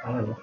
I don't know.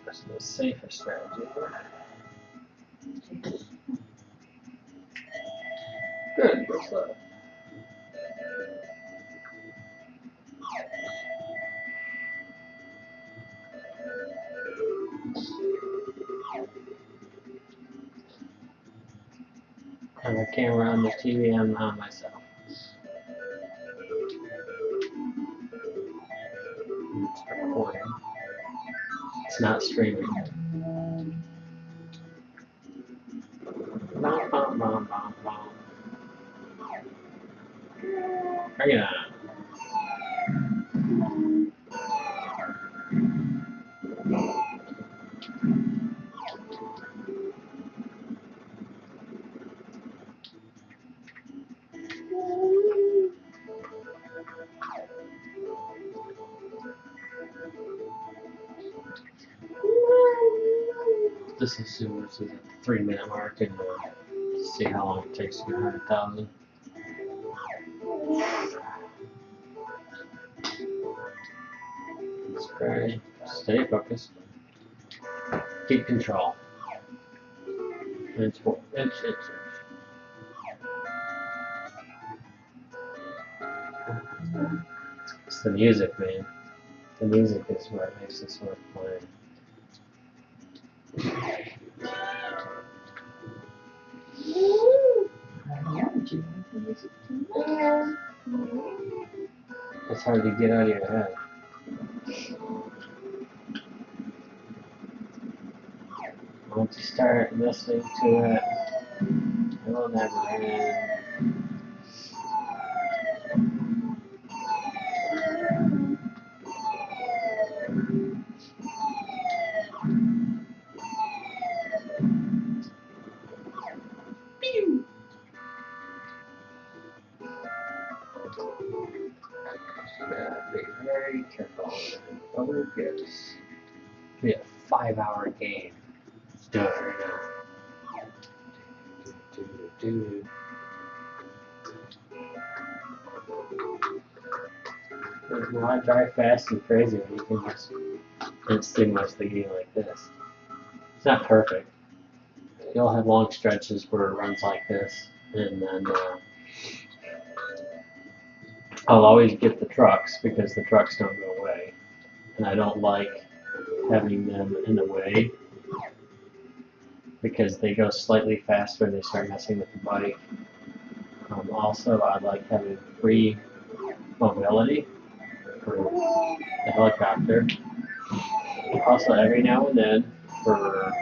That's the safest strategy. Good, what's that? I have a camera on the TV, I'm not myself. It's recording. It's not streaming. Bum, bum, bum, bum, bum. Bring it on. Just assume this is a 3-minute mark and see how long it takes to get 100,000. It's great. Stay focused. Keep control. Inch. It's the music, man. The music is what makes this worth playing. It's hard to get out of your head. Once you start listening to it, it will never end. Be very careful. Focus. Be a 5-hour game. Let's do it right now. Why drive fast and crazy when you can just distinguish the game like this? It's not perfect. You'll have long stretches where it runs like this, and then I'll always get the trucks because the trucks don't go away, and I don't like having them in the way. because they go slightly faster and they start messing with the bike. Also, I like having free mobility for the helicopter. Also, every now and then, for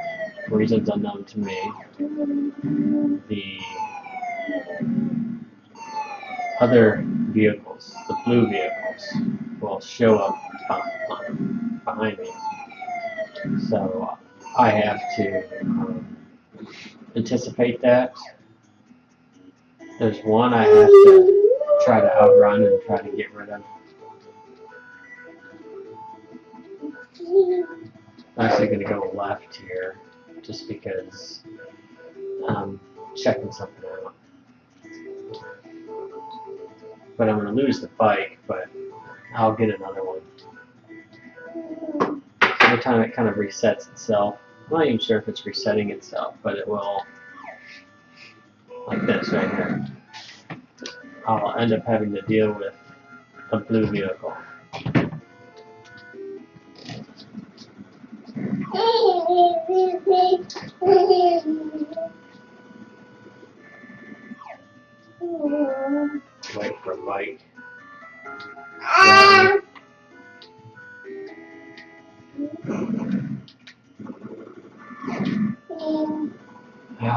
reasons unknown to me, the other vehicles, the blue vehicles, will show up behind me. So I have to anticipate that. There's one I have to try to outrun and try to get rid of. I'm actually going to go left here just because I'm checking something out. But I'm going to lose the bike, but I'll get another one. Every time it kind of resets itself. I'm not even sure if it's resetting itself, but it will. Like this right here. I'll end up having to deal with a blue vehicle. Wait for a bike.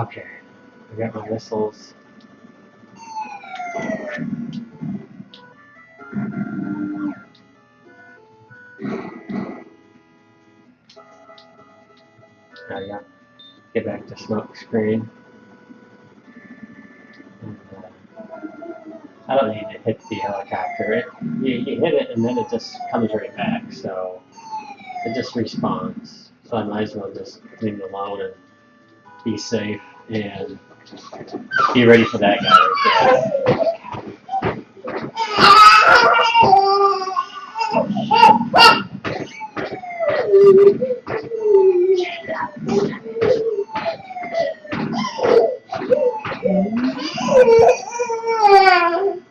Okay, I got my missiles. There you go. Get back to smoke screen. And, I don't need to hit the helicopter. You hit it and then it just comes right back, so it just respawns. So I might as well just leave it alone and be safe and be ready for that guy right there.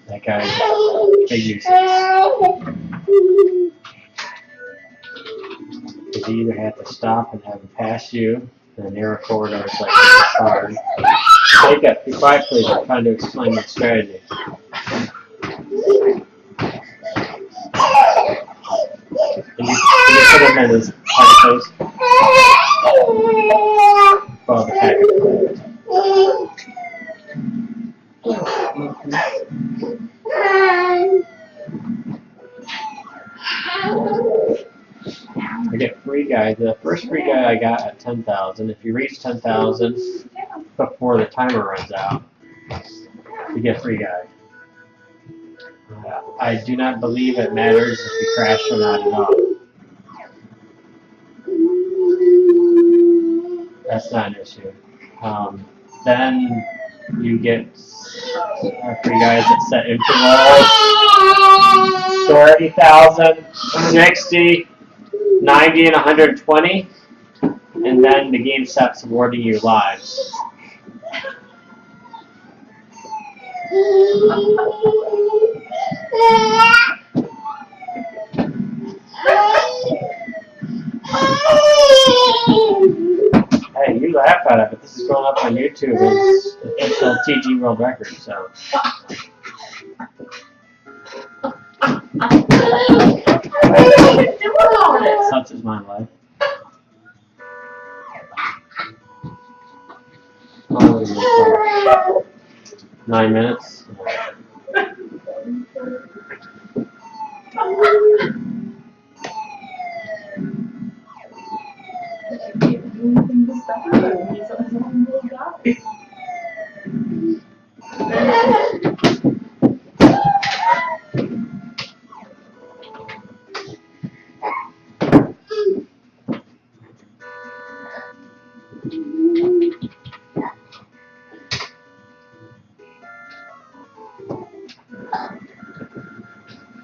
That guy's a big nuisance. Because you either have to stop and have him pass you in a narrow corridor like this is hard. Wake up, be quiet please, I'm trying to explain my strategy. Can you put him in his hard face? Follow the packet. I get free guys. The first free guy I got at 10,000. If you reach 10,000 before the timer runs out, you get a free guy. I do not believe it matters if you crash or not at all. That's not an issue. Then you get free guys that set intervals. 30,000, 60, 90, and 120. And then the game stops awarding you lives. Hey, you laugh at it, but this is going up on YouTube as official TG World Record, so. Such is my life. Oh, 9 minutes.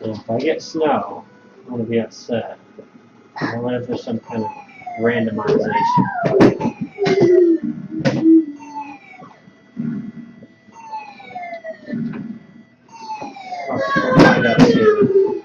If I get snow, I'm going to be upset. I wonder if there's some kind of randomization. We'll find out soon.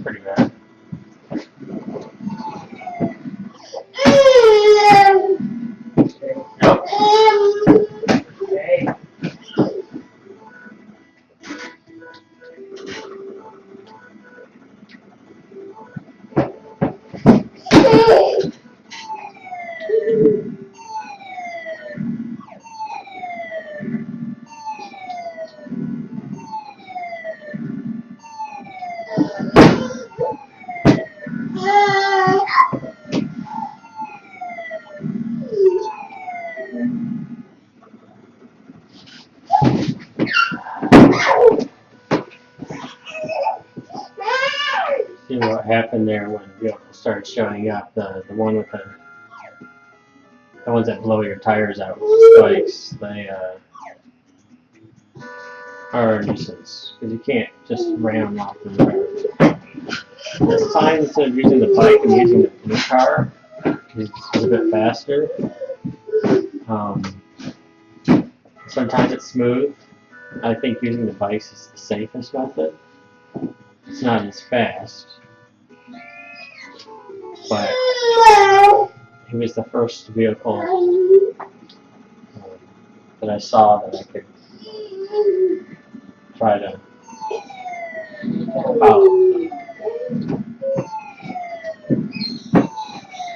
Pretty bad. Nope. See what happened there when vehicles started showing up. The one with the ones that blow your tires out with the spikes, they are a nuisance because you can't just ram them off the road. This time, instead of using the bike, I'm using the blue car because it's a bit faster. Sometimes it's smooth. I think using the bikes is the safest method. It's not as fast, but it was the first vehicle that I saw that I could try to follow.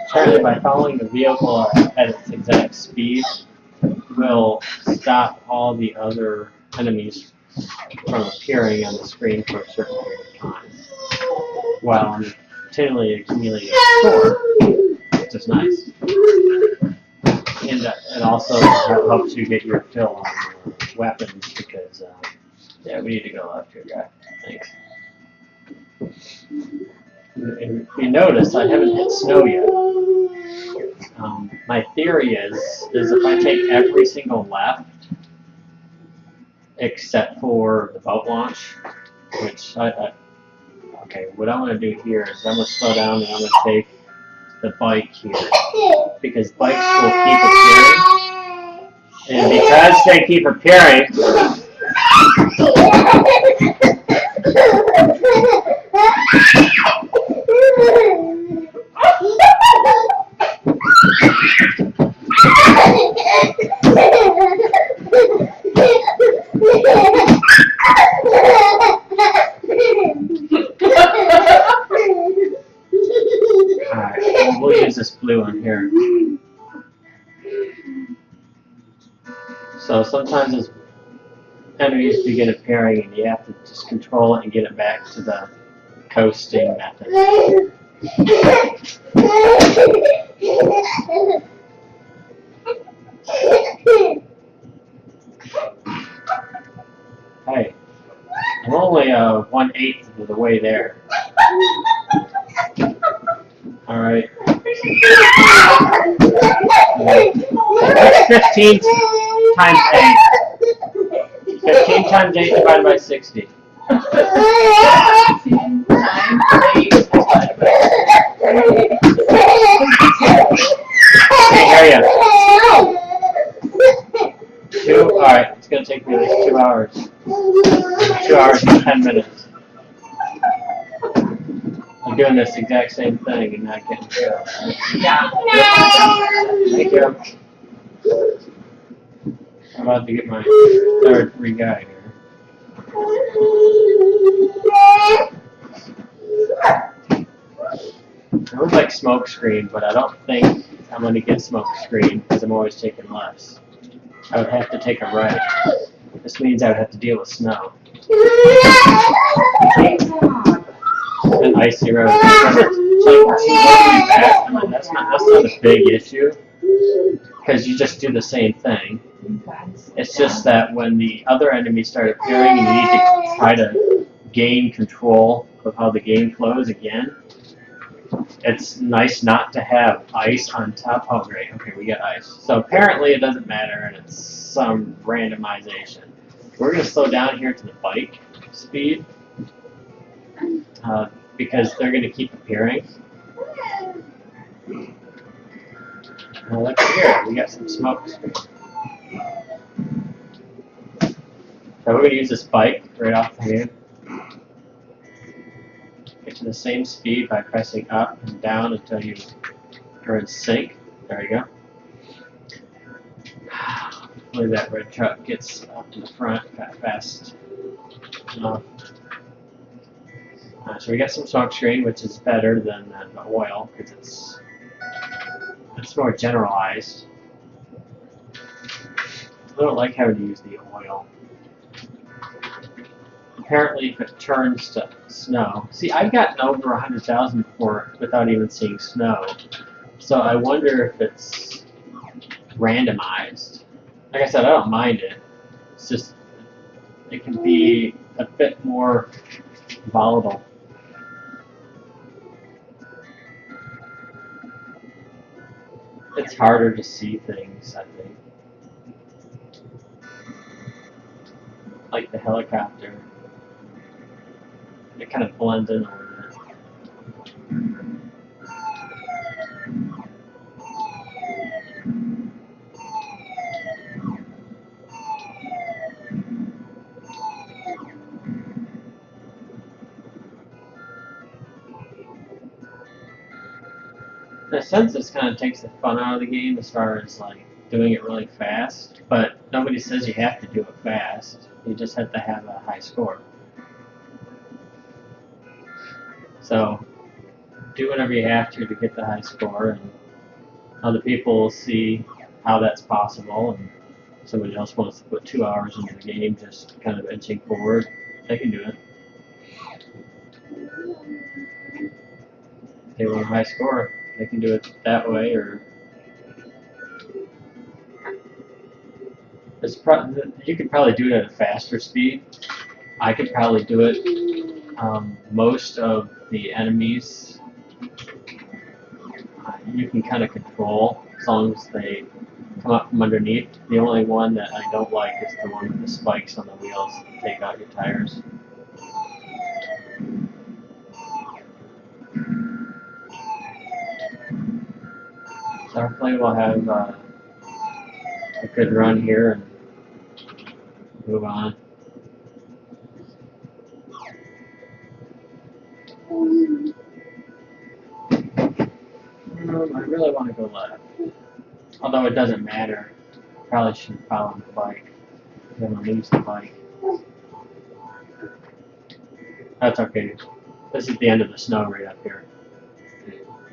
Apparently, by following the vehicle at its exact speed, will stop all the other enemies from appearing on the screen for a certain period of time, while I'm continually accumulating score, which is nice. And it also helps you get your fill on weapons because, yeah, we need to go left here, guy. Thanks. And you notice I haven't hit snow yet. My theory is if I take every single left, except for the boat launch, which okay, what I'm going to do here is I'm going to slow down and I'm going to take the bike here, because bikes will keep appearing, and because they keep appearing, alright, we'll use this blue one here. So sometimes as enemies begin appearing and you have to just control it and get it back to the coasting method. Hey, I'm only 1/8 of the way there. Alright. That's 15 times 8. 15 times 8 divided by 60. 15 times 8 divided by 60. Can't hear ya. Alright, it's gonna take me at least 2 hours. 2 hours and 10 minutes. I'm doing this exact same thing and not getting killed. Yeah. Thank you. I'm about to get my third free guy here. It looks like smoke screen, but I don't think I'm going to get smoke screen because I'm always taking lefts. I would have to take a right. This means I would have to deal with snow. An icy road. That's not a big issue because you just do the same thing. It's just that when the other enemies start appearing and you need to try to gain control of how the game flows again, it's nice not to have ice on top. Oh, great. Okay, we got ice. So apparently it doesn't matter, and it's some randomization. We're going to slow down here to the bike speed because they're going to keep appearing. Now look here, we got some smoke. So we're going to use this bike right off the hand. Get to the same speed by pressing up and down until you are in sync. There you go. Hopefully that red truck gets up to the front fast enough. So we got some smoke screen, which is better than the oil because it's more generalized. I don't like having to use the oil. Apparently, if it turns to snow, see, I've gotten over 100,000 before without even seeing snow. So I wonder if it's randomized. Like I said, I don't mind it. It's just it can be a bit more volatile. It's harder to see things, I think. Like the helicopter. It kind of blends in a little bit. In a sense, this kind of takes the fun out of the game as far as like doing it really fast, but nobody says you have to do it fast. You just have to have a high score. So do whatever you have to get the high score, and other people will see how that's possible, and somebody else wants to put 2 hours into the game just kind of inching forward, they can do it. If they want a high score, they can do it that way, or you could probably do it at a faster speed. I could probably do it. Most of the enemies you can kind of control as long as they come up from underneath. The only one that I don't like is the one with the spikes on the wheels that take out your tires. So hopefully we'll have a good run here and move on. I really want to go left. Although it doesn't matter. Probably should follow the bike. I'm going to lose the bike. That's okay. This is the end of the snow right up here.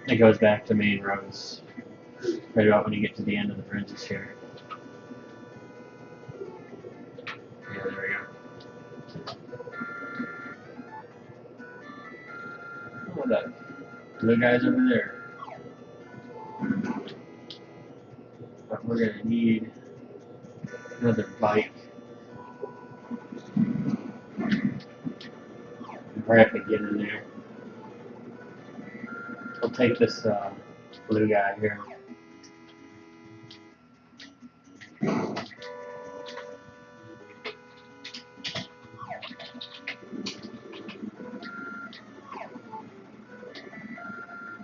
It goes back to main roads right about when you get to the end of the bridges here. Yeah, there we go. Oh, that blue guy's over there. But we're going to need another bike. Hurry up and get in there. We'll take this blue guy here.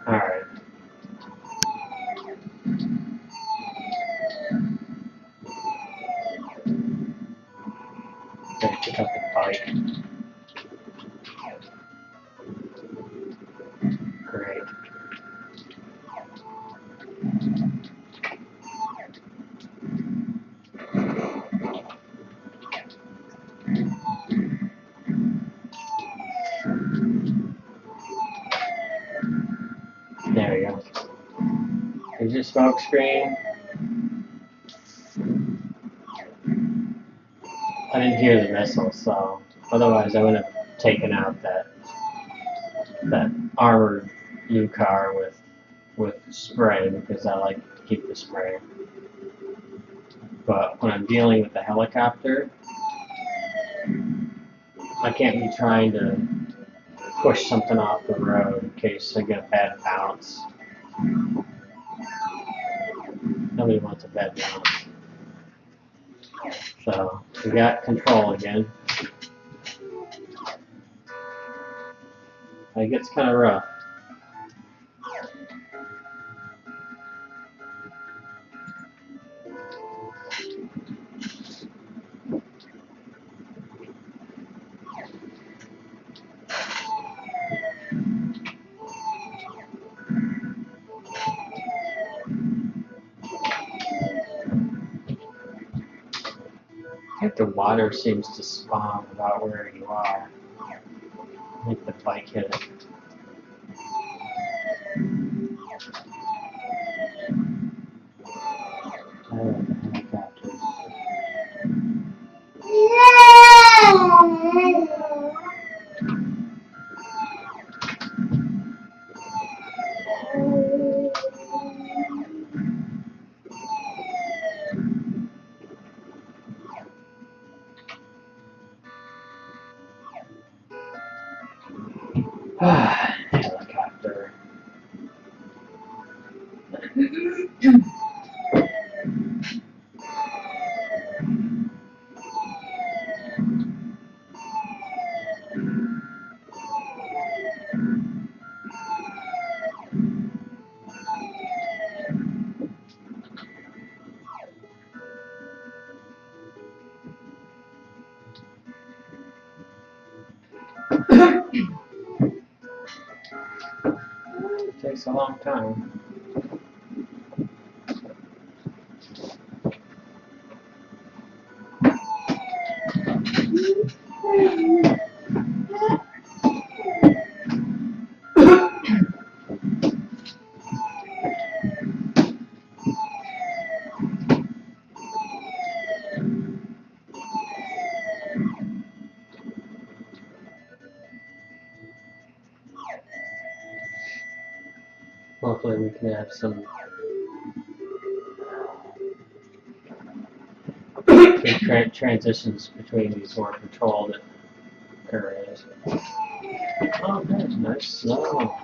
Alright. Okay, pick up the bike. Great. There we go. Here's your smoke screen. I didn't hear the missile, so otherwise I would have taken out that armored blue car with spray because I like to keep the spray. But when I'm dealing with the helicopter, I can't be trying to push something off the road in case I get a bad bounce. Nobody wants a bad bounce. So we got control again. It gets kind of rough. I think the water seems to spawn about where you are. I think the bike hit it. Oh, the helicopters. Helicopter. It takes a long time. Hopefully we can have some good transitions between these more controlled areas. Oh, there's nice snow.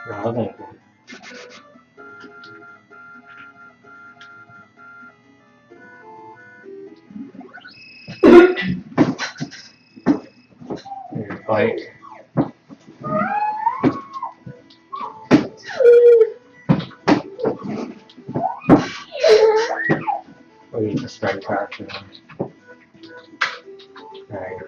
Oh, thank you. Your bike. Oh, you just strike traction on. Right.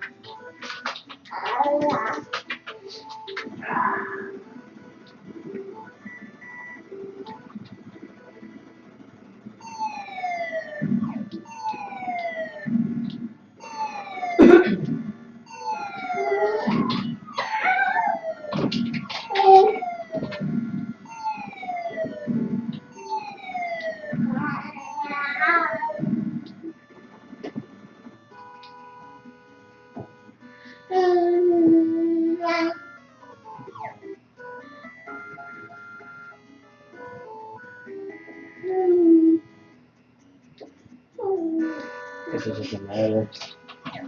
Guess it doesn't matter.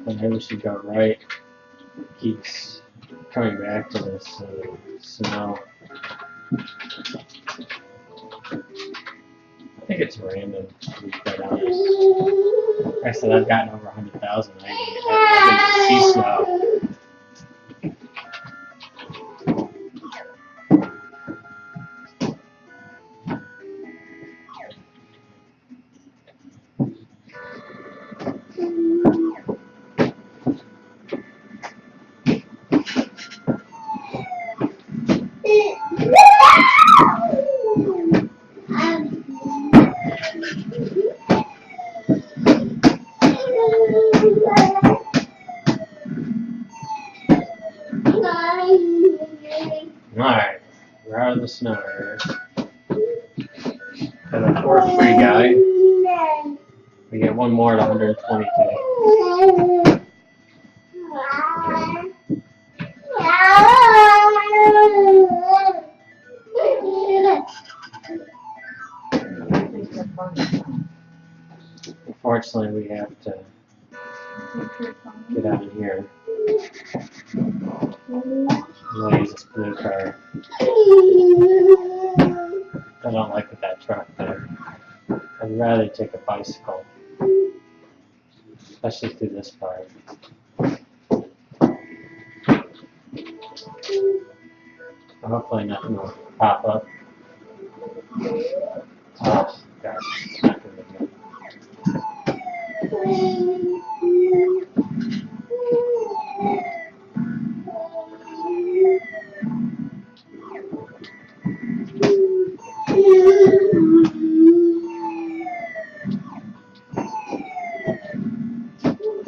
Whenever we should go right. Keeps coming back to this snow. I think it's random, to be quite honest. Like I said, I've gotten over 100,000. I didn't see snow. Alright, we're out of the snow area. And a 4-3 guy. We get one more at 120K. Unfortunately, we have to get out of here. I'm gonna use this blue card. I don't like that truck there. I'd rather take a bicycle, especially through this part. Hopefully nothing will pop up. Oh, gosh, it's not gonna be good.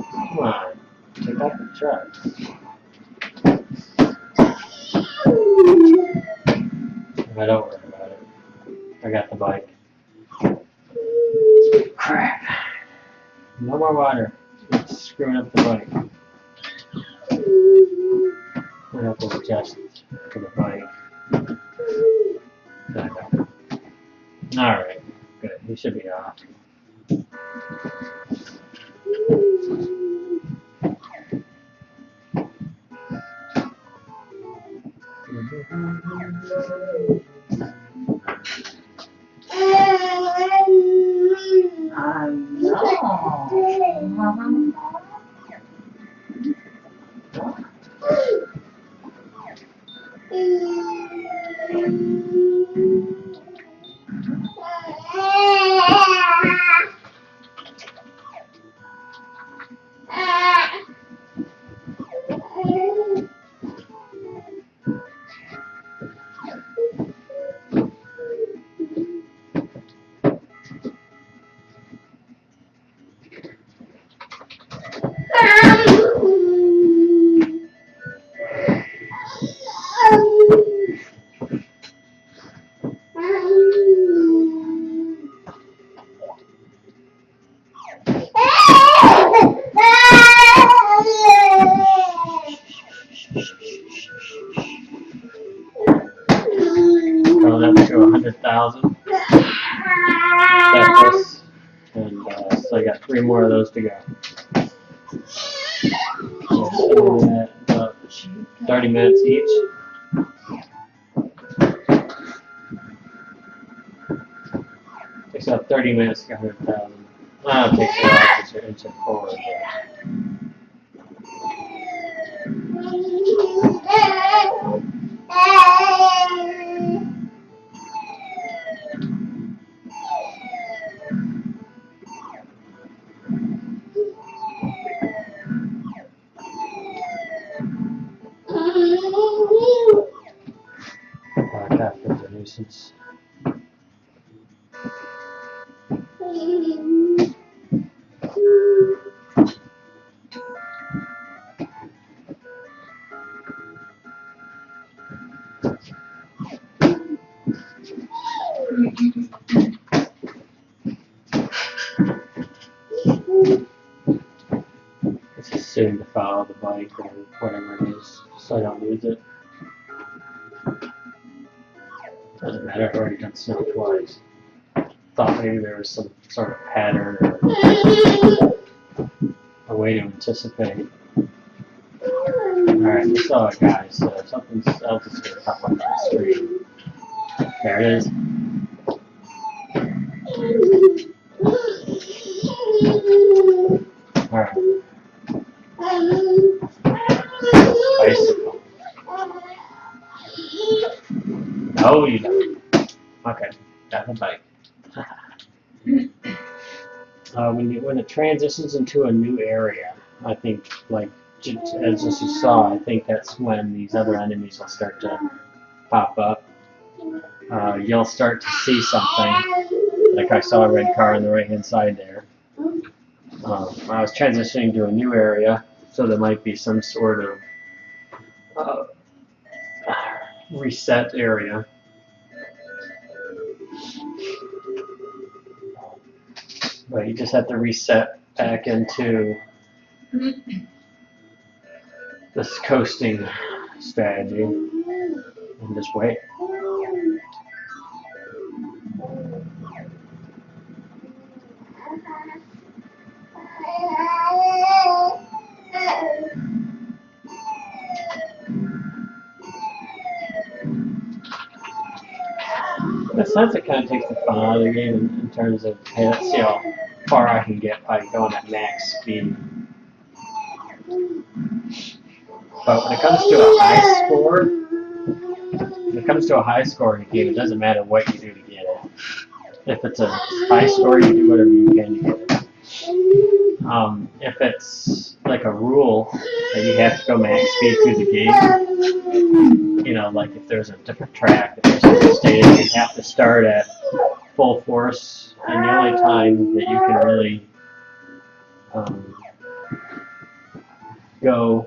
Come on, take out the trucks. I don't worry about it. I got the bike. Crap. No more water. It's screwing up the bike. I have to adjust for the bike. Alright, good. He should be off. Going up to 100,000. That's this. And so I got 3 more of those to go. So about 30 minutes each. Takes about 30 minutes to get 100,000. It takes a while because you're inching forward. That is a nuisance. Let's assume to follow the bike or whatever it is, so I don't lose it. Doesn't matter, I've already done snow twice. Thought maybe there was some sort of pattern or a way to anticipate. Alright, that's all I got. So if something's else is going to pop up on the screen. There it is. Alright. Bicycle. No, you don't. Okay, got the bike. When it transitions into a new area, I think, like, as you saw, I think that's when these other enemies will start to pop up. You'll start to see something, like I saw a red car on the right-hand side there. I was transitioning to a new area, so there might be some sort of reset area. But you just have to reset back into this coasting strategy and just wait. sense it kind of takes the fun out of the game in terms of, hey, let's see how far I can get by going at max speed. But when it comes to a high score, in a game, it doesn't matter what you do to get it. If it's a high score, you do whatever you can to get it. If it's like a rule that you have to go max speed through the game, you know, like if there's a different track, if there's different stage, you have to start at full force, and the only time that you can really go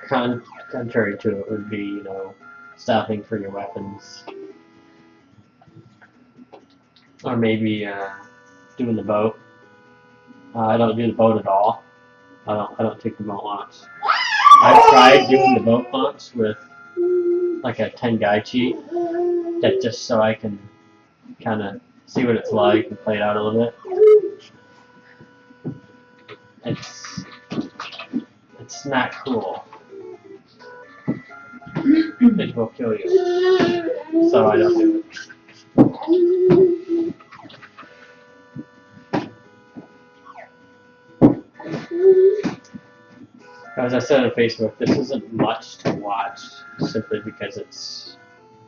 contrary to it would be, you know, stopping for your weapons, or maybe doing the boat. I don't do the boat at all. I don't take the boat launch. I've tried doing the boat launch with like a 10 guy cheat, that just so I can kind of see what it's like and play it out a little bit. It's not cool. It will kill you. So I don't do it. As I said on Facebook, this isn't much to watch simply because it's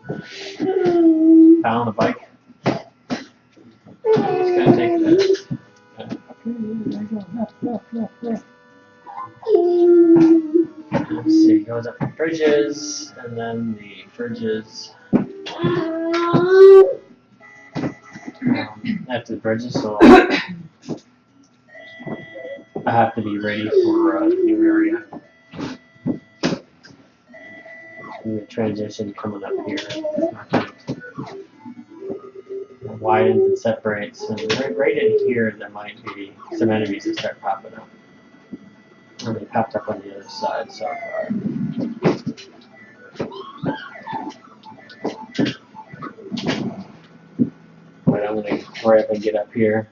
on a bike. It's gonna take a minute. Okay, there you go. Left. Let's see, it goes up the bridges, and then the bridges. After the bridges, so I have to be ready for the new area. And the transition coming up here. It widens and separates, and right in here there might be some enemies that start popping up. And they popped up on the other side so far. But I'm going to hurry up and get up here.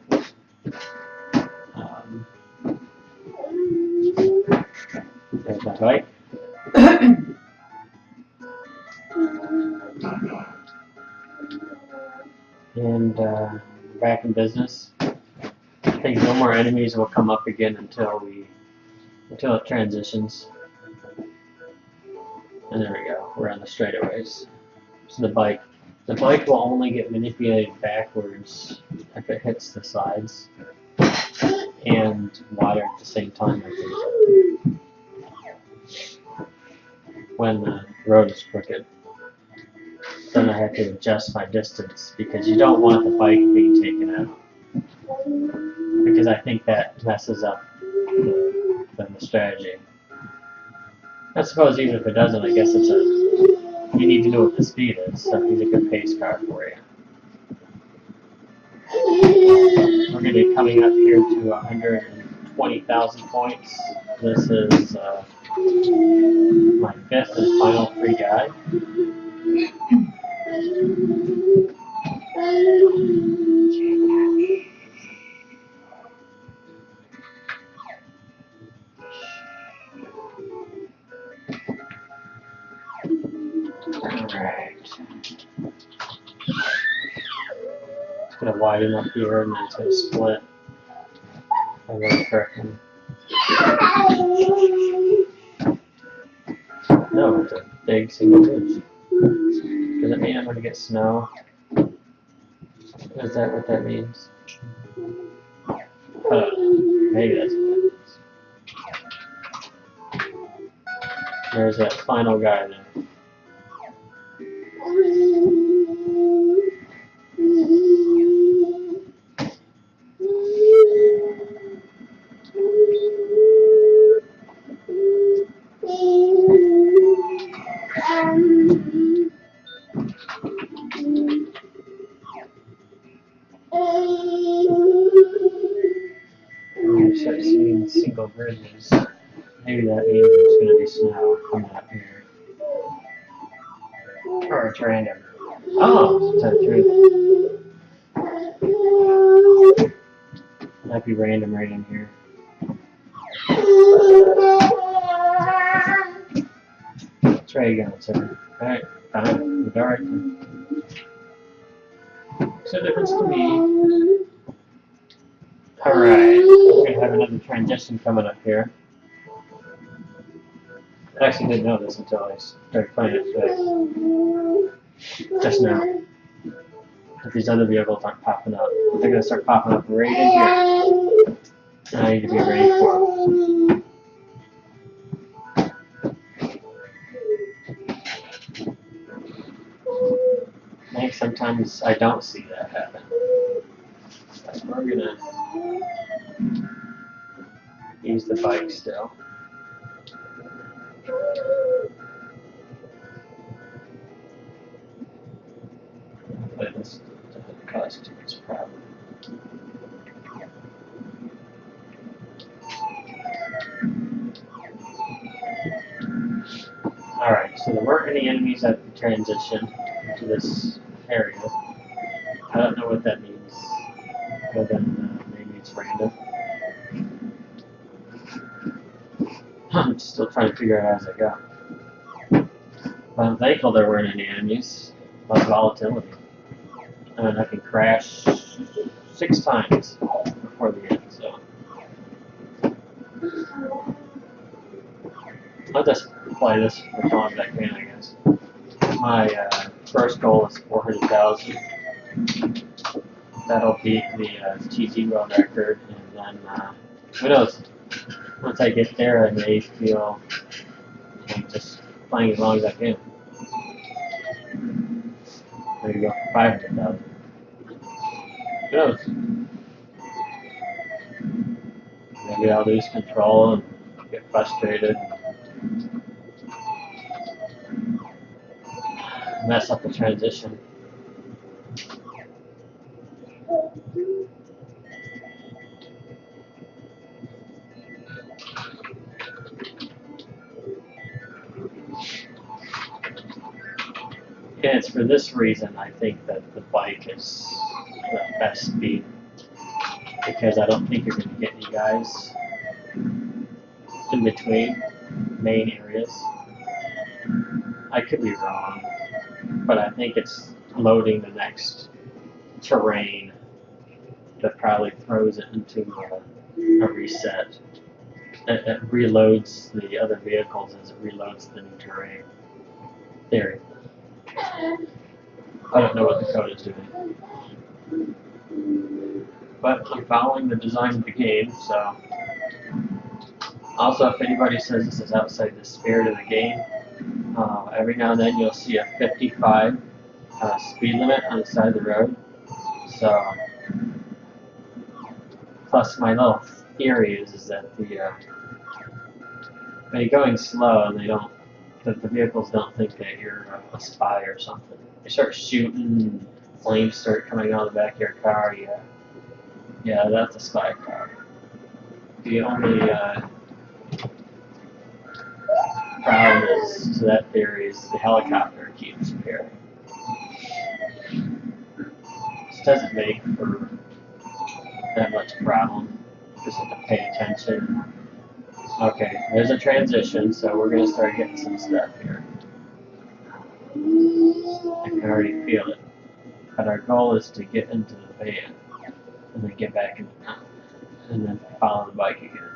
There's my bike. And back in business. I think no more enemies will come up again until it transitions. And there we go. We're on the straightaways. So the bike will only get manipulated backwards if it hits the sides and water at the same time. I think. When the road is crooked, then I have to adjust my distance because you don't want the bike being taken out, because I think that messes up the strategy. I suppose even if it doesn't, I guess you need to know what the speed is, so he's a good pace car for you. We're going to be coming up here to 120,000 points. This is my 5th and final free guide. Alright. It's going to widen up here and then it's going to split. I really correctly. No, it's a big single bridge. Does that mean I'm going to get snow? Is that what that means? Maybe that's what that means. There's that final guy there. I've seen single bridges. Maybe that means there's going to be snow coming up here. Or it's random. Oh, to tell the truth. Might be random right in here. That's where you going, sir. Alright, fine. The dark. Makes no difference to me. Alright, we're gonna have another transition coming up here. I actually didn't know this until I started playing it today. Just now. But these other vehicles aren't popping up. They're gonna start popping up right in here. And I need to be ready for them. I think sometimes I don't see that happen. But we're gonna use the bike still. But this doesn't cause too much problem. Alright, so there weren't any enemies at the transition into this area. I don't know what that means, other than maybe it's random. I'm still trying to figure out as I go. But I'm thankful there weren't any enemies. Less volatility. And I can crash 6 times before the end, so. I'll just play this for as long as I can, I guess. My first goal is 400,000. That'll beat the TG world record, and then who knows? Once I get there, I may feel I'm just playing as long as I can. Maybe go for 500,000. Who knows? Maybe I'll lose control and get frustrated. Mess up the transition. And it's for this reason I think that the bike is the best speed. Because I don't think you're going to get any guys in between main areas. I could be wrong, but I think it's loading the next terrain that probably throws it into a reset. It reloads the other vehicles as it reloads the new terrain. Theory. I don't know what the code is doing. But I'm following the design of the game, so. Also, if anybody says this is outside the spirit of the game, every now and then you'll see a 55 speed limit on the side of the road. So, plus my little theory is that the when you're going slow and that the vehicles don't think that you're a spy or something. They start shooting, flames start coming out of the back of your car. Yeah, that's a spy car. The only problem is to that theory is the helicopter keeps appearing. This doesn't make for that much problem. Just have to pay attention. Okay, there's a transition, so we're going to start getting some stuff here. I can already feel it. But our goal is to get into the van, and then get back in the town, and then follow the bike again.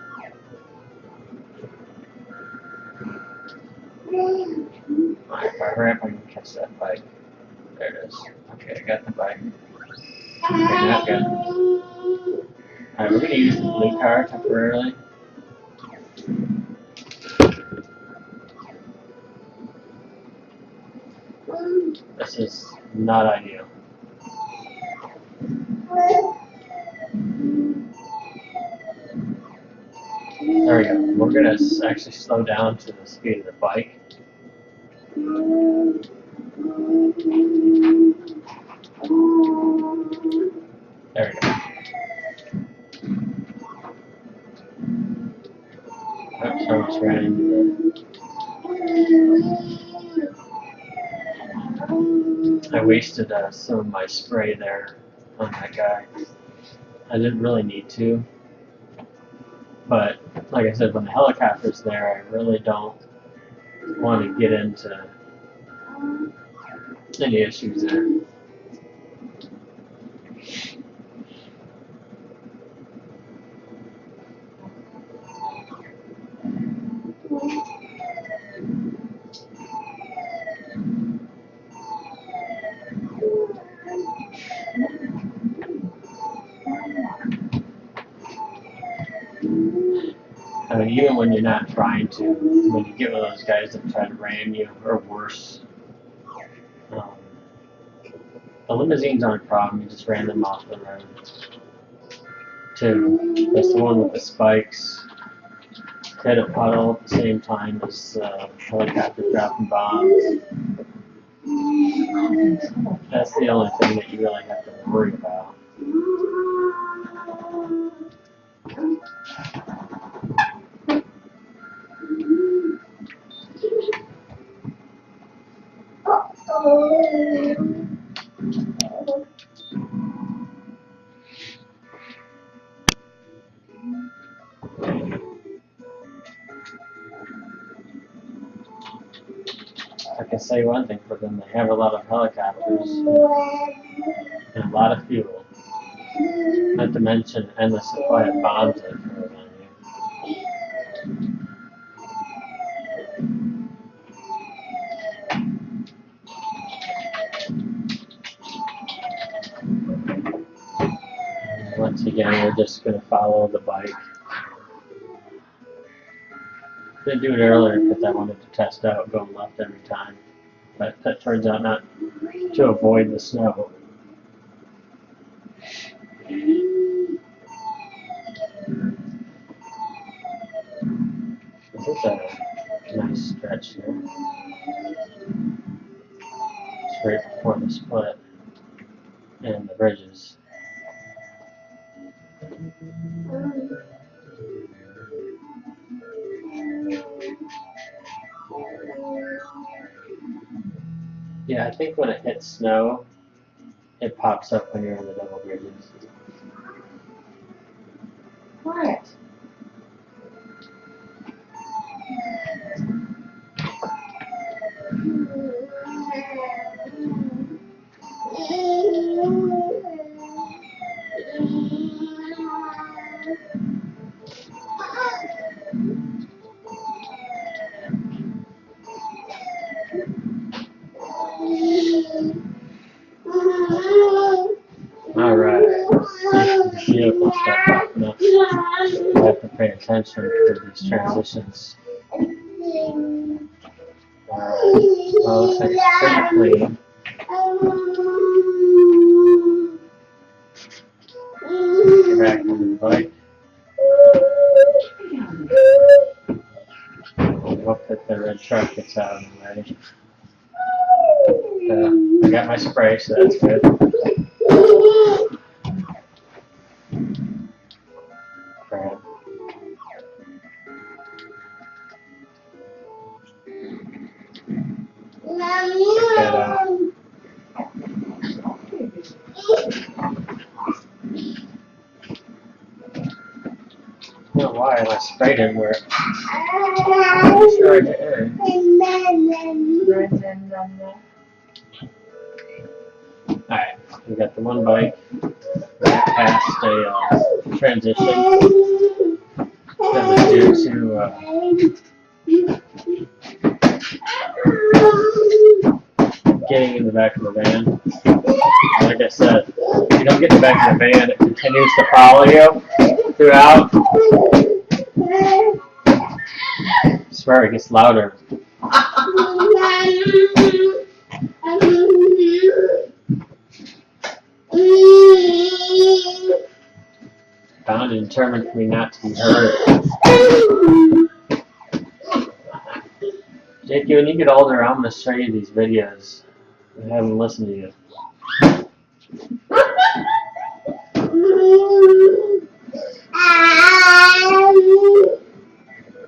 Alright, if I hurry up, I can catch that bike. There it is. Okay, I got the bike. Okay, now good. Alright, we're going to use the blue car temporarily. This is not ideal. There we go. We're going to actually slow down to the speed of the bike. There we go. Oops, I almost ran into I wasted some of my spray there on that guy. I didn't really need to. But, like I said, when the helicopter's there, I really don't want to get into any issues there. I mean, even when you're not trying to, when you get one of those guys that try to ram you, or worse, the limousines aren't a problem, you just ran them off the road. Two, that's the one with the spikes. Hit a puddle at the same time as helicopter dropping bombs. That's the only thing that you really have to worry about. I can say one thing for them, they have a lot of helicopters and a lot of fuel. Not to mention endless supply of bombs they throw on you. Once again, we're just going to follow the bike. I didn't do it earlier because I wanted to test out going left every time, but that turns out not to avoid the snow. This is a nice stretch here. It's right before the split and the bridges. Yeah, I think when it hits snow, it pops up when you're in the double bridges. Quiet. Alright, vehicle stuff popping up. I have to pay attention to these transitions. Alright, well, looks like it's pretty clean. Get back into the bike. Hope that the red truck gets out of the way. I got my spray, so that's good. Crap. Check that out. I don't know why I sprayed him where I'm sure I did. Alright, we got the one bike. Got past a transition. That was due to getting in the back of the van. Like I said, if you don't get in the back of the van, it continues to follow you throughout. I swear it gets louder. Bound and determined for me not to be heard. Jake, when you get older, I'm going to show you these videos. I haven't listened to you.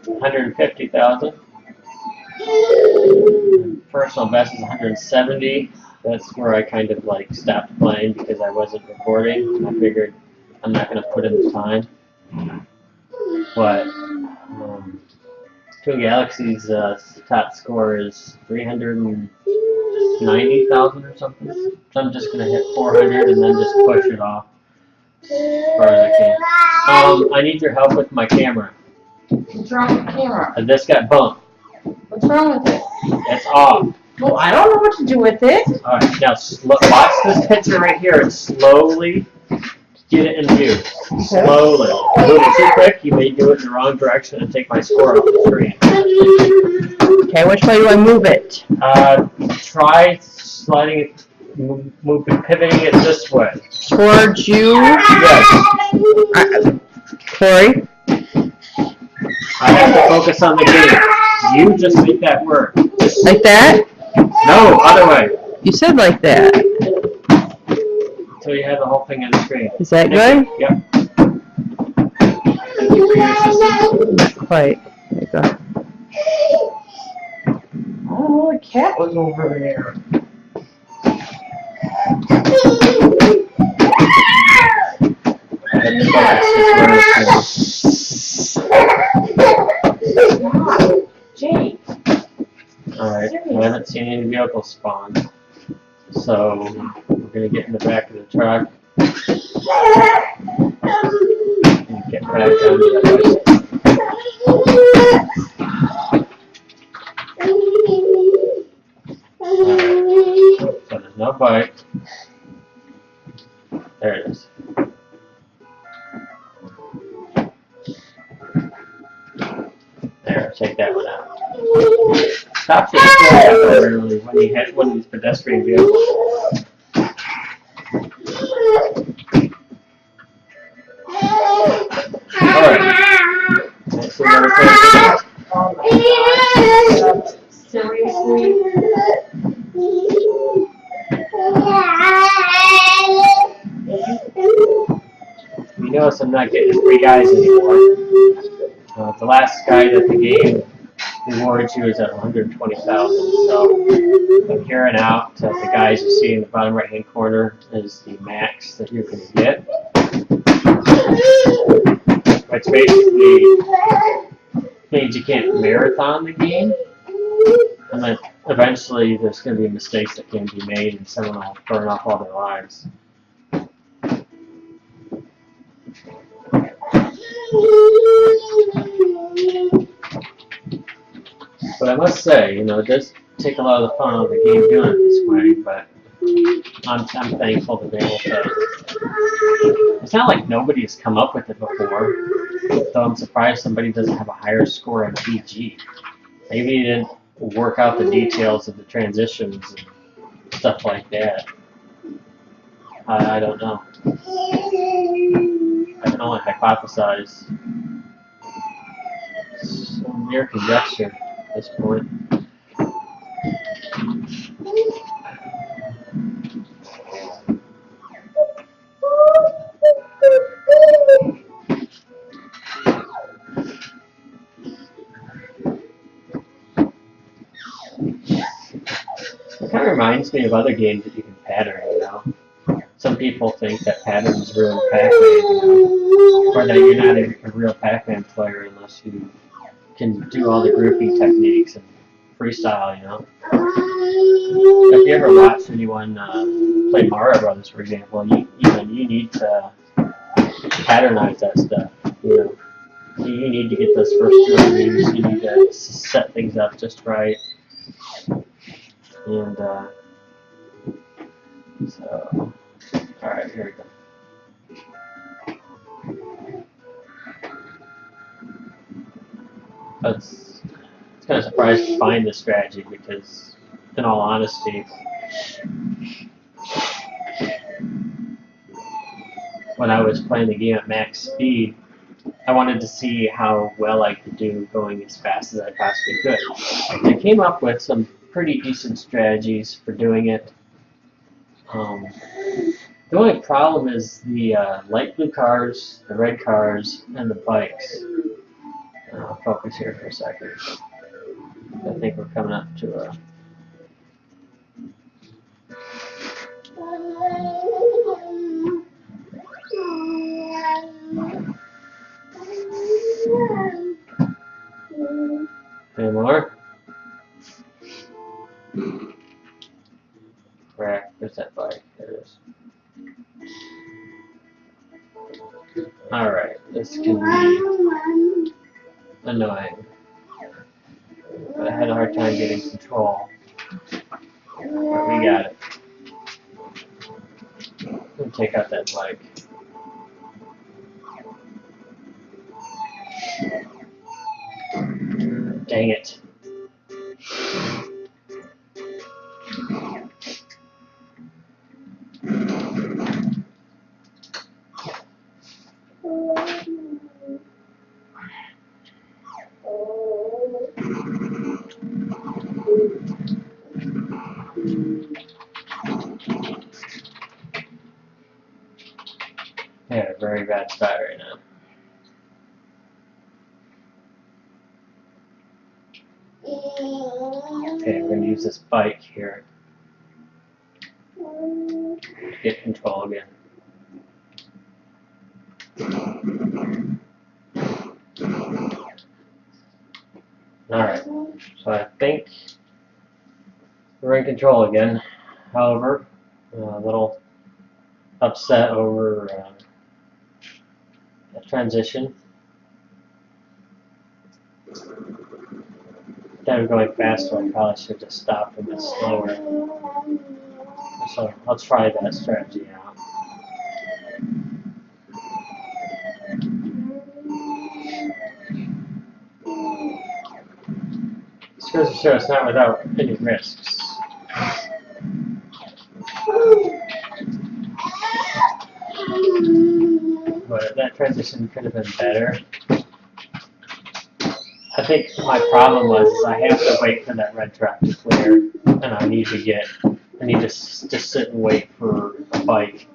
150,000. Personal best is 170. That's where I kind of like stopped playing because I wasn't recording. I figured I'm not going to put in the time. But Twin Galaxy's top score is 390,000 or something. So I'm just going to hit 400 and then just push it off as far as I can. I need your help with my camera. What's wrong with the camera? This got bumped. What's wrong with it? It's off. Well, I don't know what to do with it. Alright, now watch this picture right here and slowly get it in view. Slowly. Move it too quick, you may do it in the wrong direction and take my score off the screen. Okay, which way do I move it? Try sliding it, pivoting it this way. Towards you? Yes. Corey? I have to focus on the game. You just make that work. Like that? No, other way. You said like that. Until you have the whole thing on the screen. Is that good? Yep. Thank you for your assistance. Not quite. There you go. Oh, the cat was over there. Jake. Alright, I haven't seen any vehicles spawn. So, we're going to get in the back of the truck. And get back onto the Alright, so there's no bike. There it is. There, take that one out. Stop it temporarily when you hit one of these pedestrian vehicles. Alright. Next another person. Oh my God. Seriously? You notice I'm not getting 3 guys anymore. The last guy that the game rewards you is at 120,000. So from here on out, the guys you see in the bottom right hand corner is the max that you can get. Which basically means you can't marathon the game. And then eventually there's going to be mistakes that can be made and someone will burn off all their lives. But I must say, it does take a lot of the fun out of the game doing it this way, but I'm thankful to be able to. It's not like nobody has come up with it before, so I'm surprised somebody doesn't have a higher score on PG. Maybe you didn't work out the details of the transitions and stuff like that. I don't know. I can only hypothesize. Some mere conjecture at this point. It kind of reminds me of other games that you can pattern, Some people think that patterns ruin Pac-Man, or that you're not a real Pac-Man player unless you can do all the grouping techniques and freestyle, If you ever watch anyone play Mario Brothers, for example, you need to patternize that stuff, You need to get those first 2 moves, you need to set things up just right. And, so, alright, here we go. It's kind of surprised to find this strategy because, in all honesty, when I was playing the game at max speed, I wanted to see how well I could do going as fast as I possibly could. I came up with some pretty decent strategies for doing it. The only problem is the light blue cars, the red cars, and the bikes. I'll focus here for a second. I think we're coming up to a... Any more? Where? Where's that bike? There it is. Alright, this can be annoying. But I had a hard time getting control. But we got it. Let me take out that bike. Dang it. Yeah, very bad start right now. Okay, we're going to use this bike here to get control again. Alright, so I think we're in control again. However, a little upset over the transition. Instead of going faster, I probably should just stop a bit slower. So I'll try that strategy out. This goes to show it's not without any risks. But that transition could have been better. I think my problem was is I have to wait for that red track to clear, and I need to just sit and wait for a bike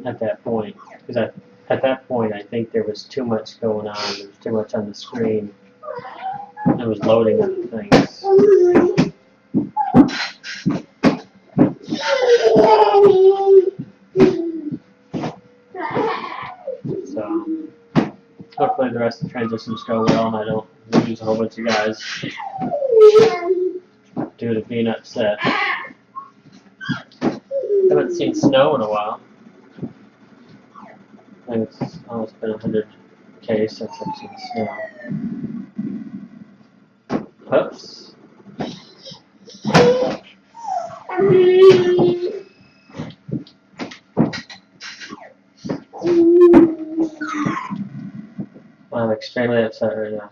at that point. Because at that point, I think there was too much going on. There was too much on the screen. It was loading other things. So hopefully the rest of the transitions go well and I don't lose a whole bunch of guys due to being upset. Haven't seen snow in a while. I think it's almost been 100K since I've seen snow. Oops. I'm extremely upset right now.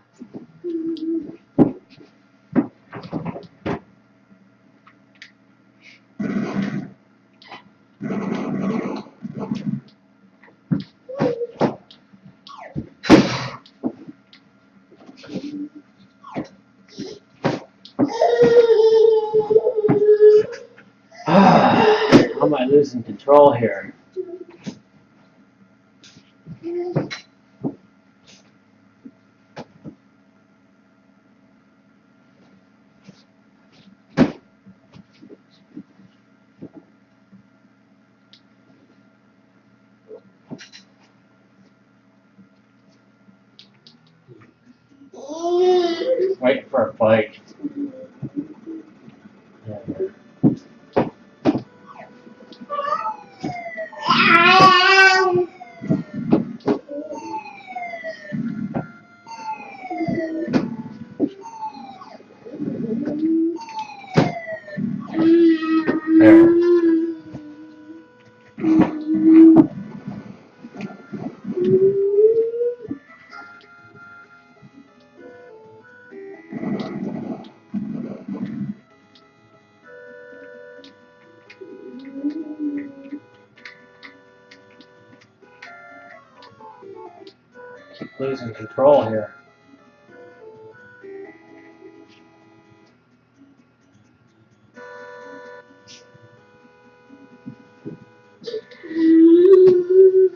How am I losing control here? Waiting for a bike. There. Keep losing control here.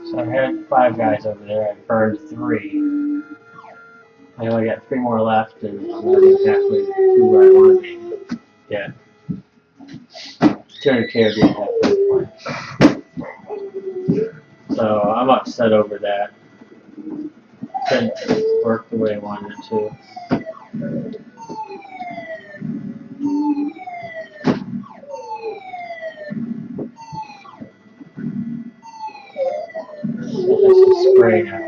So I had 5 guys over there. I burned 3. I only got 3 more left, and I'm not even halfway to where I want to be. Yeah. 200K would be a halfway point. So I'm upset over that. Didn't work the way I wanted it to. This is spray now.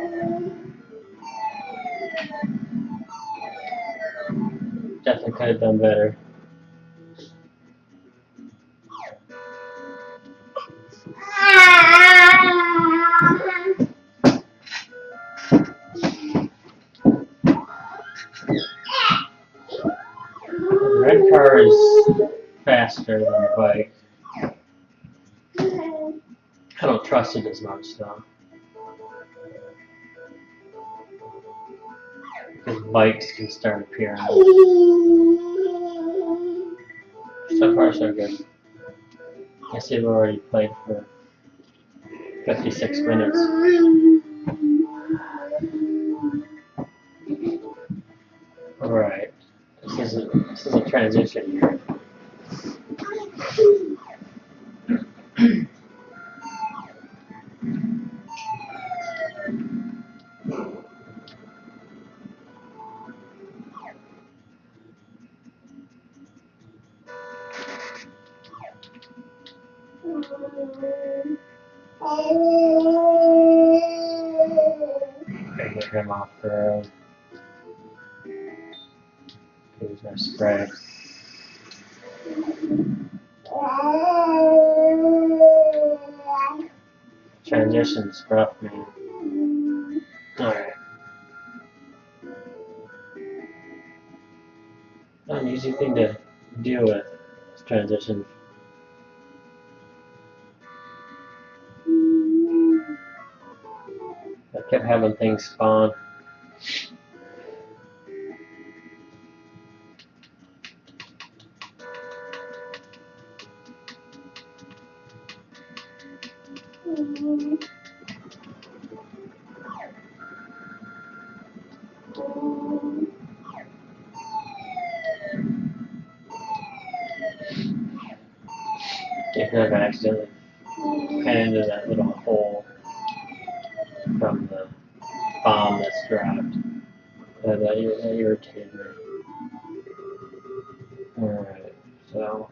Definitely could have done better. car is faster than the bike. I don't trust it as much though. Because bikes can start appearing. So far so good. I see we've already played for 56 minutes. Alright. This is a transition here. Gotta get him off the road. Here's our spray. Transition's rough, man. Alright. Not an easy thing to deal with, this transition. I kept having things spawn. If I've accidentally ran into that little hole from the bomb that's dropped. That irritated me. Alright, so.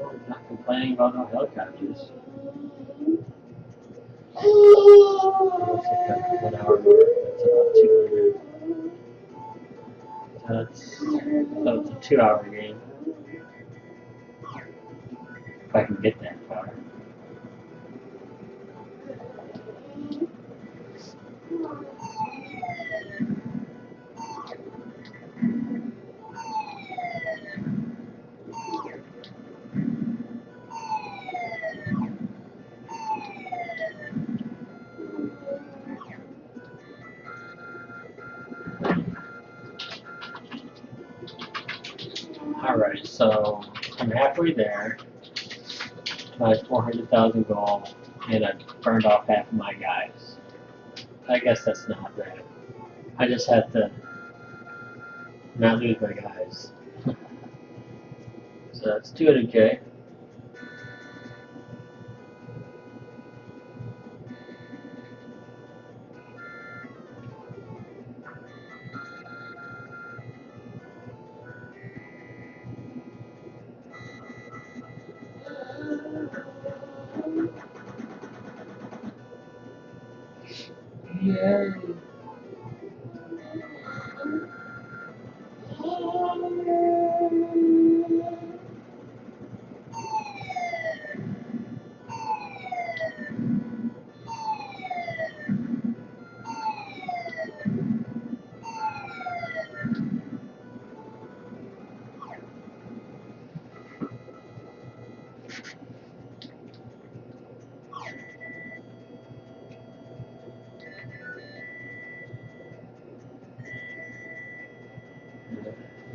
I'm not complaining about no helicopters. Looks like a 1 hour mark. That's about 200. That's a 2-hour game. If I can get that far. Alright, so I'm halfway there. My 400,000 goal, and I burned off half of my guys. I guess that's not bad. I just have to not lose my guys. So that's 200k. Yay!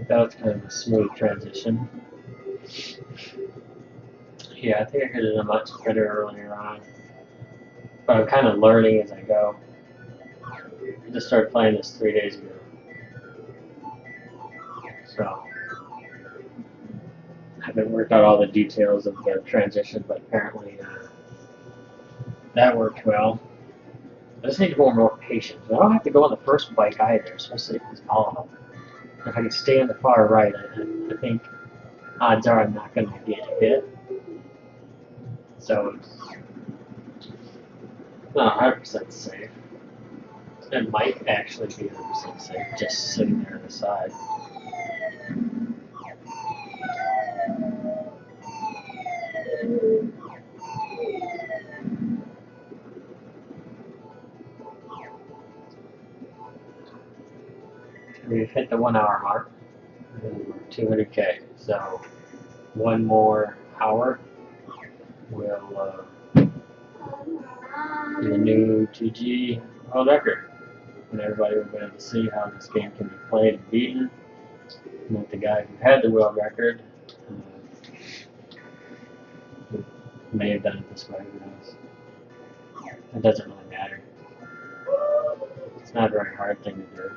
That was kind of a smooth transition. Yeah, I think I could have done much better earlier on. But I'm kind of learning as I go. I just started playing this 3 days ago. So, I haven't worked out all the details of the transition, but apparently that worked well. I just need to be more patient. I don't have to go on the first bike either, especially if it's volatile. If I can stay on the far right, I think odds are I'm not going to get hit. So it's not 100% safe. It might actually be 100% safe just sitting there on the side. We've hit the 1 hour mark. 200K. So one more hour will be the new 2G world record. And everybody will be able to see how this game can be played and beaten. And that the guy who had the world record may have done it this way, who knows. It doesn't really matter. It's not a very hard thing to do.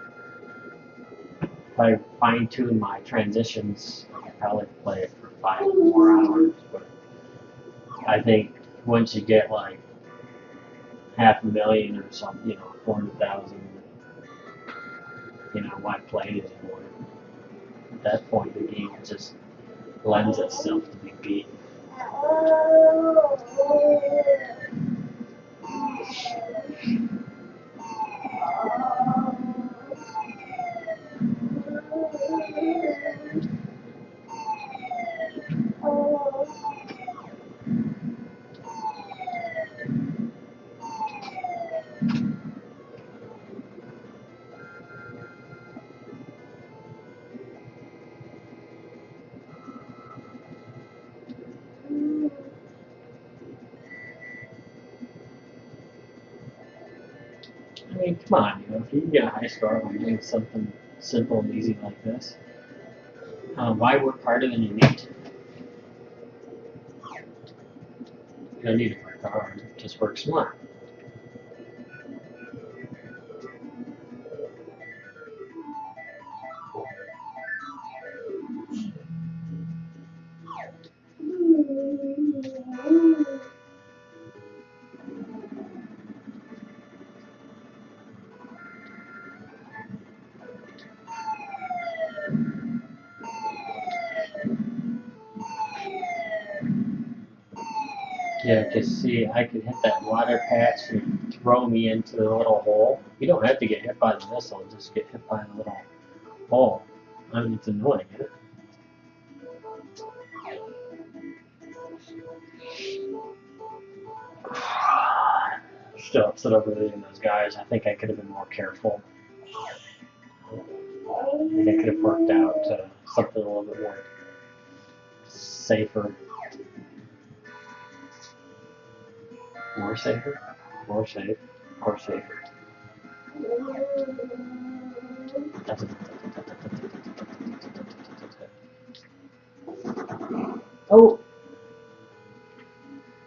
If I fine-tune my transitions, I could probably play it for 5 more hours, but I think once you get like 500,000 or something, 400,000, why play it anymore? At that point, the game just lends itself to be beaten. I mean, come on, if you can get a high score by doing something simple and easy like this, why work harder than you need to? You don't need to work hard, just work smart. Yeah, because see, I could hit that water patch and throw me into the little hole. You don't have to get hit by the missile, just get hit by the little hole. I mean, it's annoying, isn't it? Still upset over losing those guys. I think I could have been more careful. I think I could have worked out something a little bit more safer. More safer? More safe? More safer. Oh!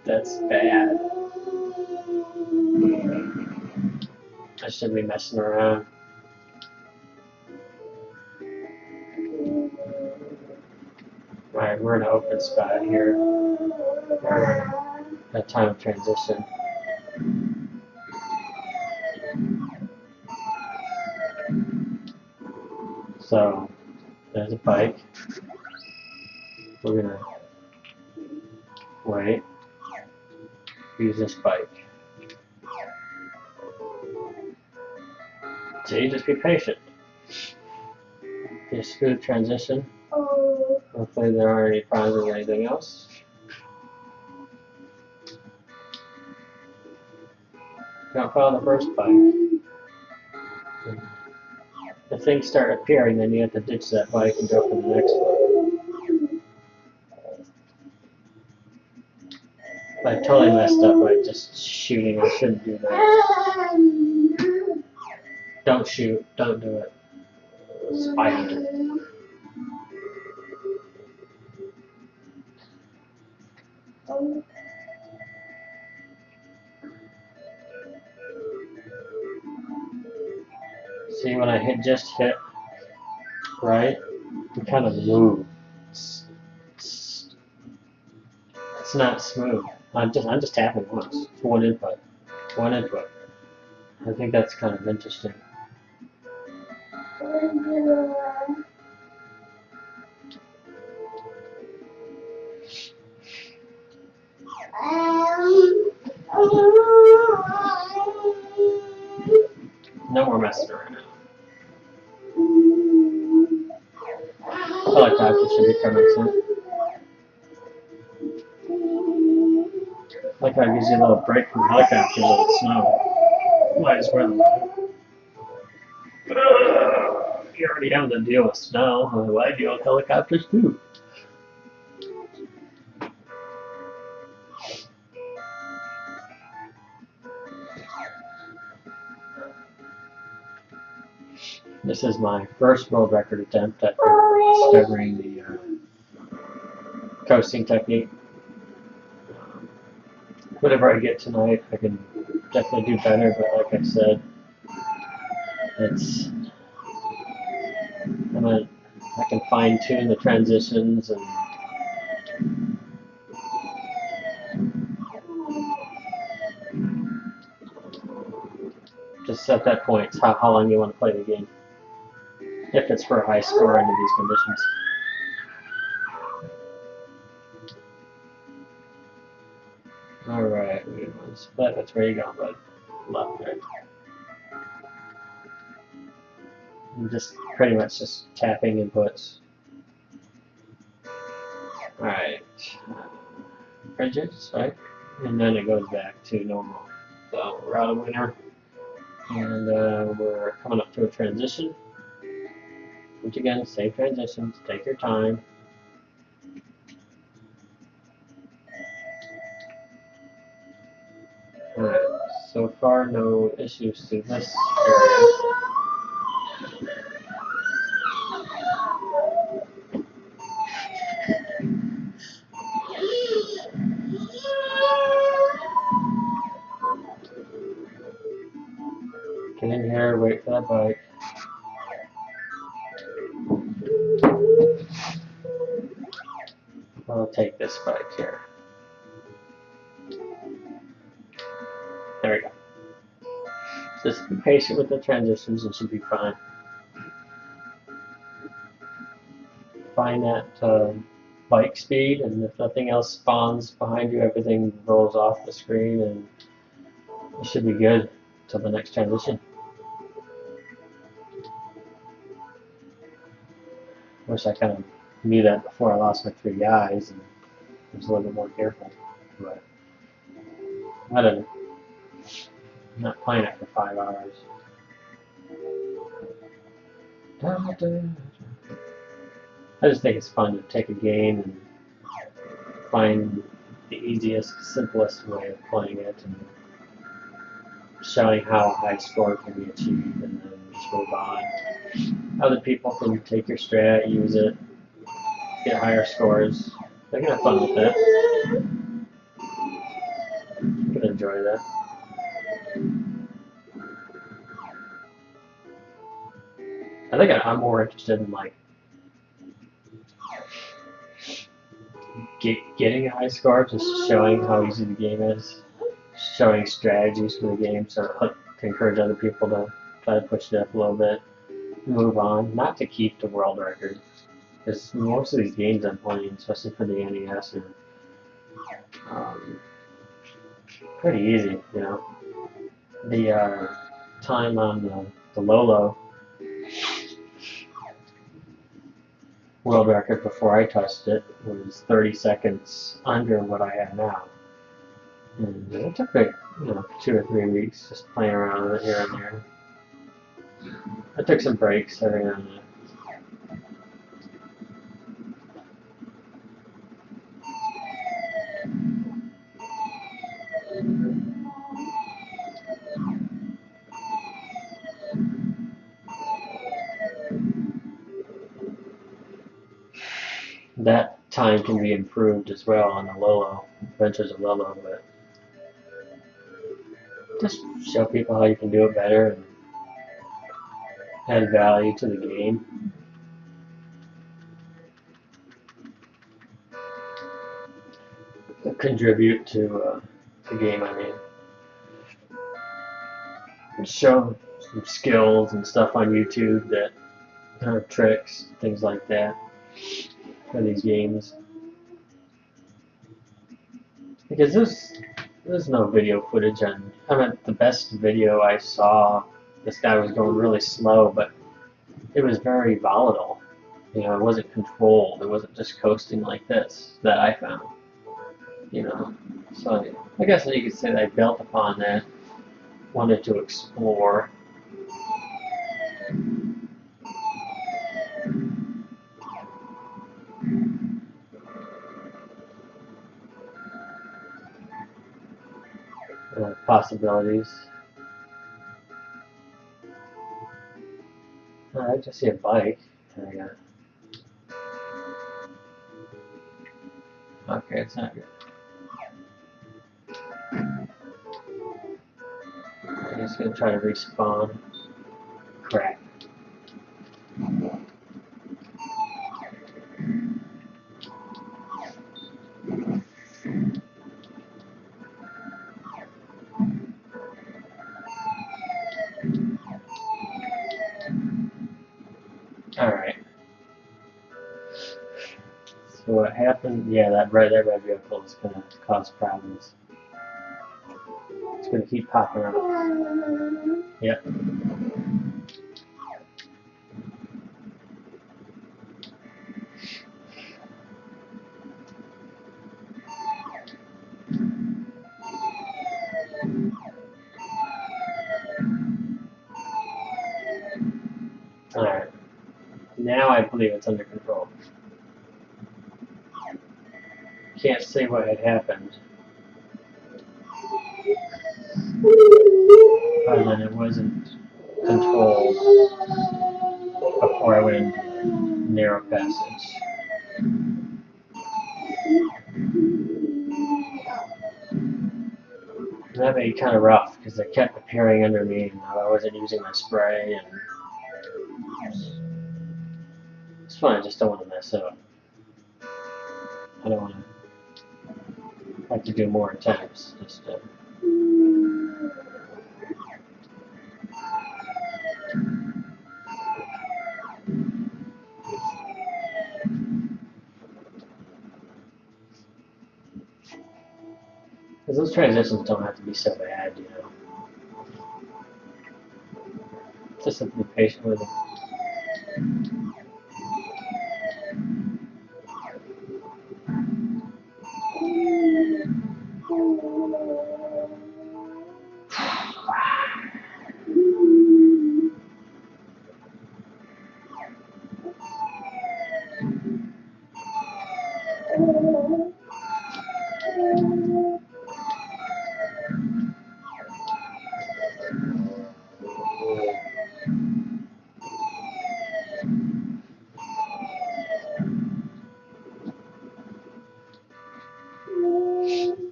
That's bad. I shouldn't be messing around. Alright, we're in an open spot here. That time of transition. So, there's a bike. We're gonna wait. Use this bike. See, just be patient. Just smooth transition. Hopefully there aren't any problems with anything else. Don't follow the first bike. If things start appearing, then you have to ditch that bike and go for the next one. I totally messed up by just shooting. I shouldn't do that. Don't shoot. Don't do it. Spy Hunter. See, when I just hit, right? You kind of move. It's not smooth. I'm just tapping once. It's one input. One input. I think that's kind of interesting. messing around. Helicopter should be coming soon. Like I gives you a little break from helicopters in the snow. Might as well. You already have to deal with snow. Why deal with helicopters too? This is my first world record attempt at discovering the coasting technique. Whatever I get tonight, I can definitely do better, but like I said, it's I can fine tune the transitions and just at that point, it's how long you want to play the game. If it's for a high score under these conditions. Alright, that's where you go, bud. Left, right. And just pretty much just tapping inputs. Alright. Bridges, right? And then it goes back to normal. So we're out of winter. And we're coming up to a transition. Which again, save transitions, take your time. Alright, so far no issues to this area. Get in here, wait for that bike. I'll take this bike here. There we go. Just be patient with the transitions and should be fine. Find that bike speed, and if nothing else spawns behind you, everything rolls off the screen, and you should be good till the next transition. Wish I kind of knew that before I lost my 3 guys and was a little bit more careful, but I don't know. I'm not playing it for 5 hours. I just think it's fun to take a game and find the easiest, simplest way of playing it and showing how a high score can be achieved, and then just move on. Other people can take your strat, use it, get higher scores. They can have fun with that. You can enjoy that. I think I'm more interested in like getting a high score, just showing how easy the game is, showing strategies for the game, so to encourage other people to try to push it up a little bit, move on, not to keep the world record. Because most of these games I'm playing, especially for the NES, are pretty easy, you know. The time on the Lolo world record before I touched it was 30 seconds under what I have now. And it took like, 2 or 3 weeks just playing around with it here and there. I took some breaks every now and then. That time can be improved as well on the Lolo, Adventures of Lolo, but just show people how you can do it better and add value to the game. Contribute to the game, I mean. And show some skills and stuff on YouTube that tricks, things like that for these games. Because there's no video footage on. I mean, the best video I saw this guy was going really slow, but it was very volatile. You know, it wasn't controlled. It wasn't just coasting like this that I found. You know, so I guess you could say that I built upon that. Wanted to explore. Possibilities. I just see a bike. Okay, it's not good. I'm just gonna try to respawn. Crap. Alright. So what happened? Yeah, that red vehicle is gonna cause problems. It's gonna keep popping up. Yep. Alright. Now I believe it's under control. Can't say what had happened. Other than it wasn't controlled before I went into narrow passage. That made it kind of rough because it kept appearing under me and I wasn't using my spray and it's fine, I just don't want to mess up. I don't want to have to do more attempts. Just because those transitions don't have to be so bad, you know. Just have to be patient with them.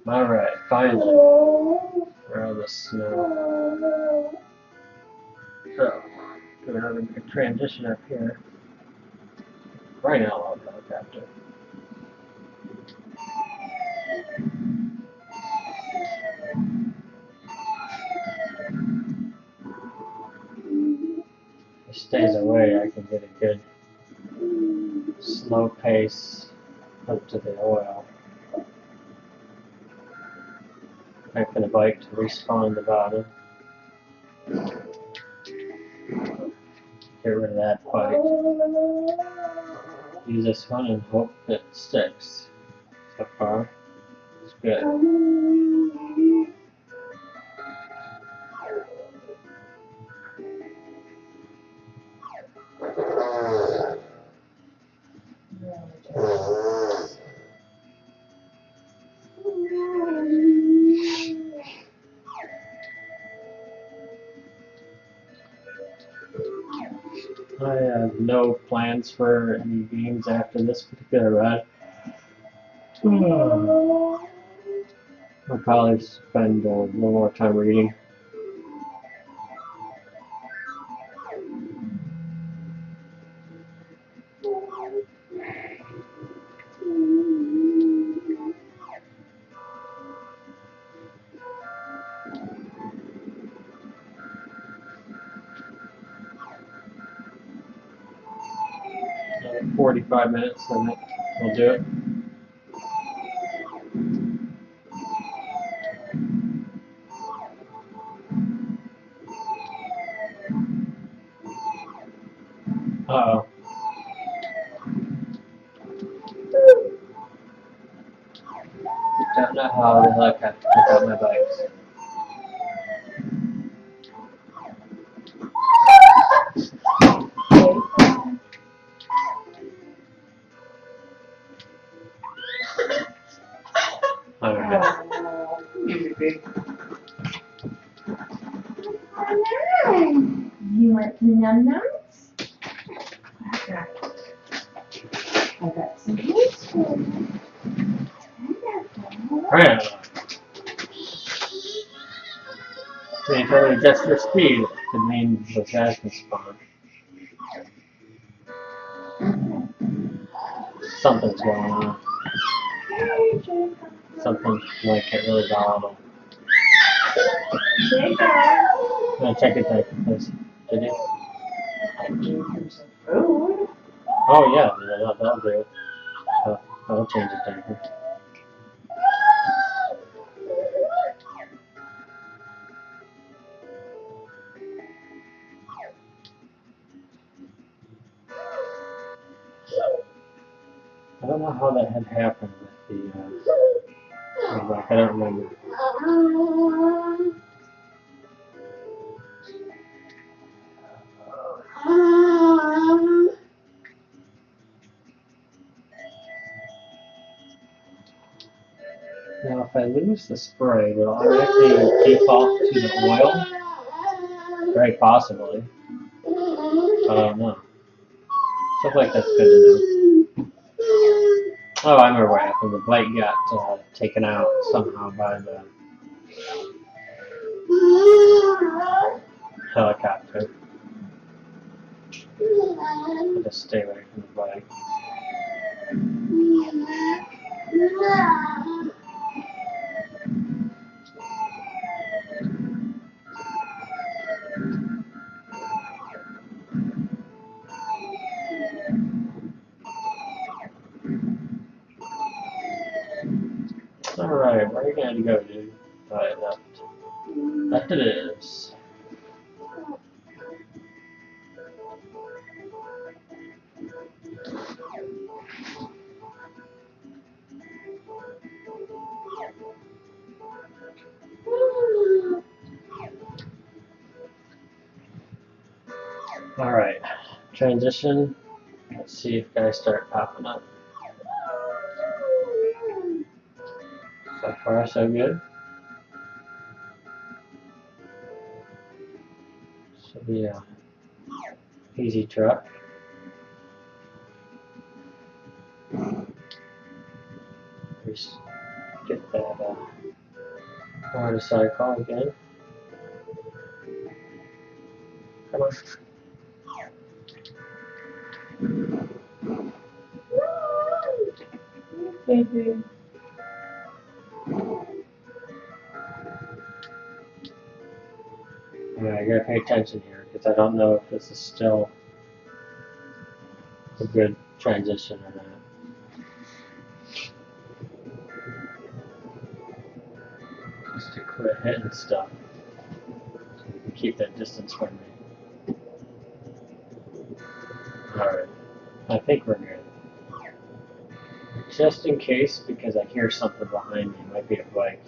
Alright, finally. For all the snow. So, do another good transition up here. Right now, I'll helicopter. If it stays away, I can get a good slow pace up to the oil. Back to the bike to respawn the bottom. Get rid of that bike. Use this one and hope it sticks. So far, it's good. I have no plans for any games after this particular run. I'll probably spend a little more time reading. Another 45 minutes, I think we'll do it. Uh-oh. Don't know how the helicopter took out my bikes. Alright. You want some num-nums? I got some juice for you. Alright. So you told me adjust your speed to mean the jasmine spawn. Something's going on. Something like it really volatile. Jacob. I'm gonna check it back, please. Did you? I gave him some food. Oh yeah, that'll do it. I'll change it down here. I don't know how that had happened with the bike. I don't remember. Now, if I lose the spray, will I actually default to the oil? Very possibly. I don't know. Stuff like that's good to know. Oh, I remember what happened. The bike got taken out somehow by the helicopter. I'll just stay away from the bike. Alright, where are you going to go, dude? Alright, left. Left it is. Alright, transition. Let's see if guys start popping up. So far, so good. Should be a easy truck. Just get that motorcycle again. Come on. Baby. Alright, I gotta pay attention here because I don't know if this is still a good transition or not. Just to quit hitting stuff. So you can keep that distance from me. Alright, I think we're good. Just in case, because I hear something behind me, it might be a bike.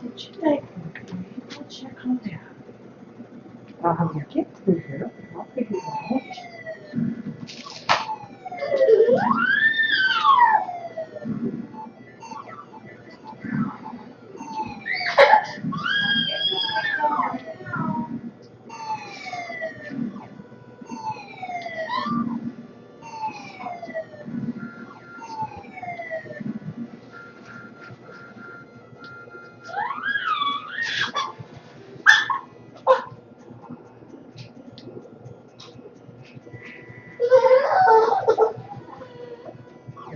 Did you like I'll check on that. I'll have you get through here. I'll figure it out.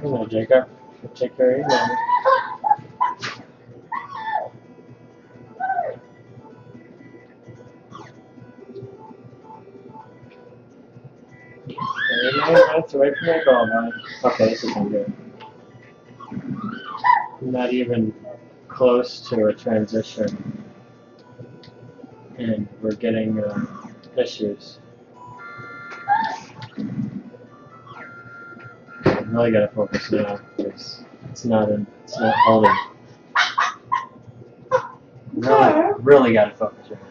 Come on, Jacob. Take care of your mom. minutes away from my goal line. Okay, this is good. Not even close to a transition, and we're getting issues. I really gotta focus now because it's not holding. Really gotta focus right now.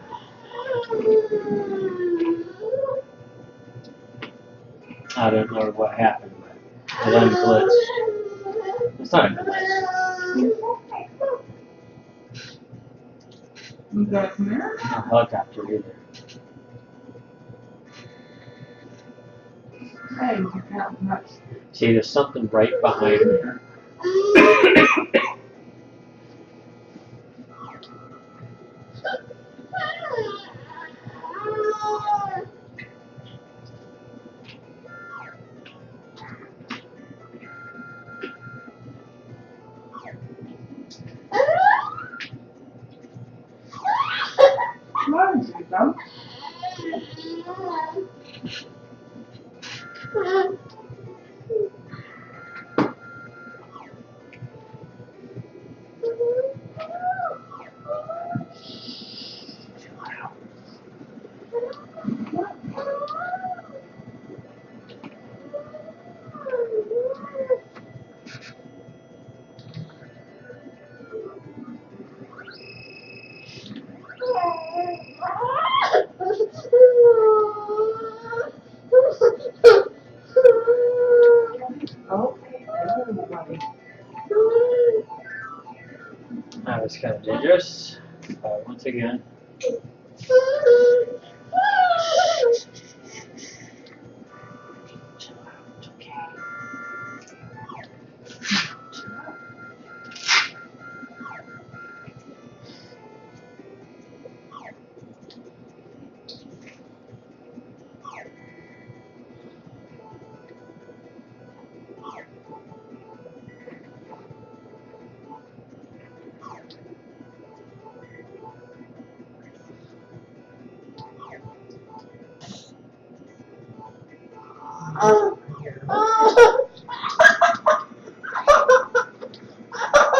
I don't know what happened, but it unglitched. It's not a glitch. You got come here? It's not a helicopter either. Hey, you got much. See, there's something right behind me. Come on, Jacob. Okay, everybody. That was kind of dangerous. Once again. Chill out, it's okay.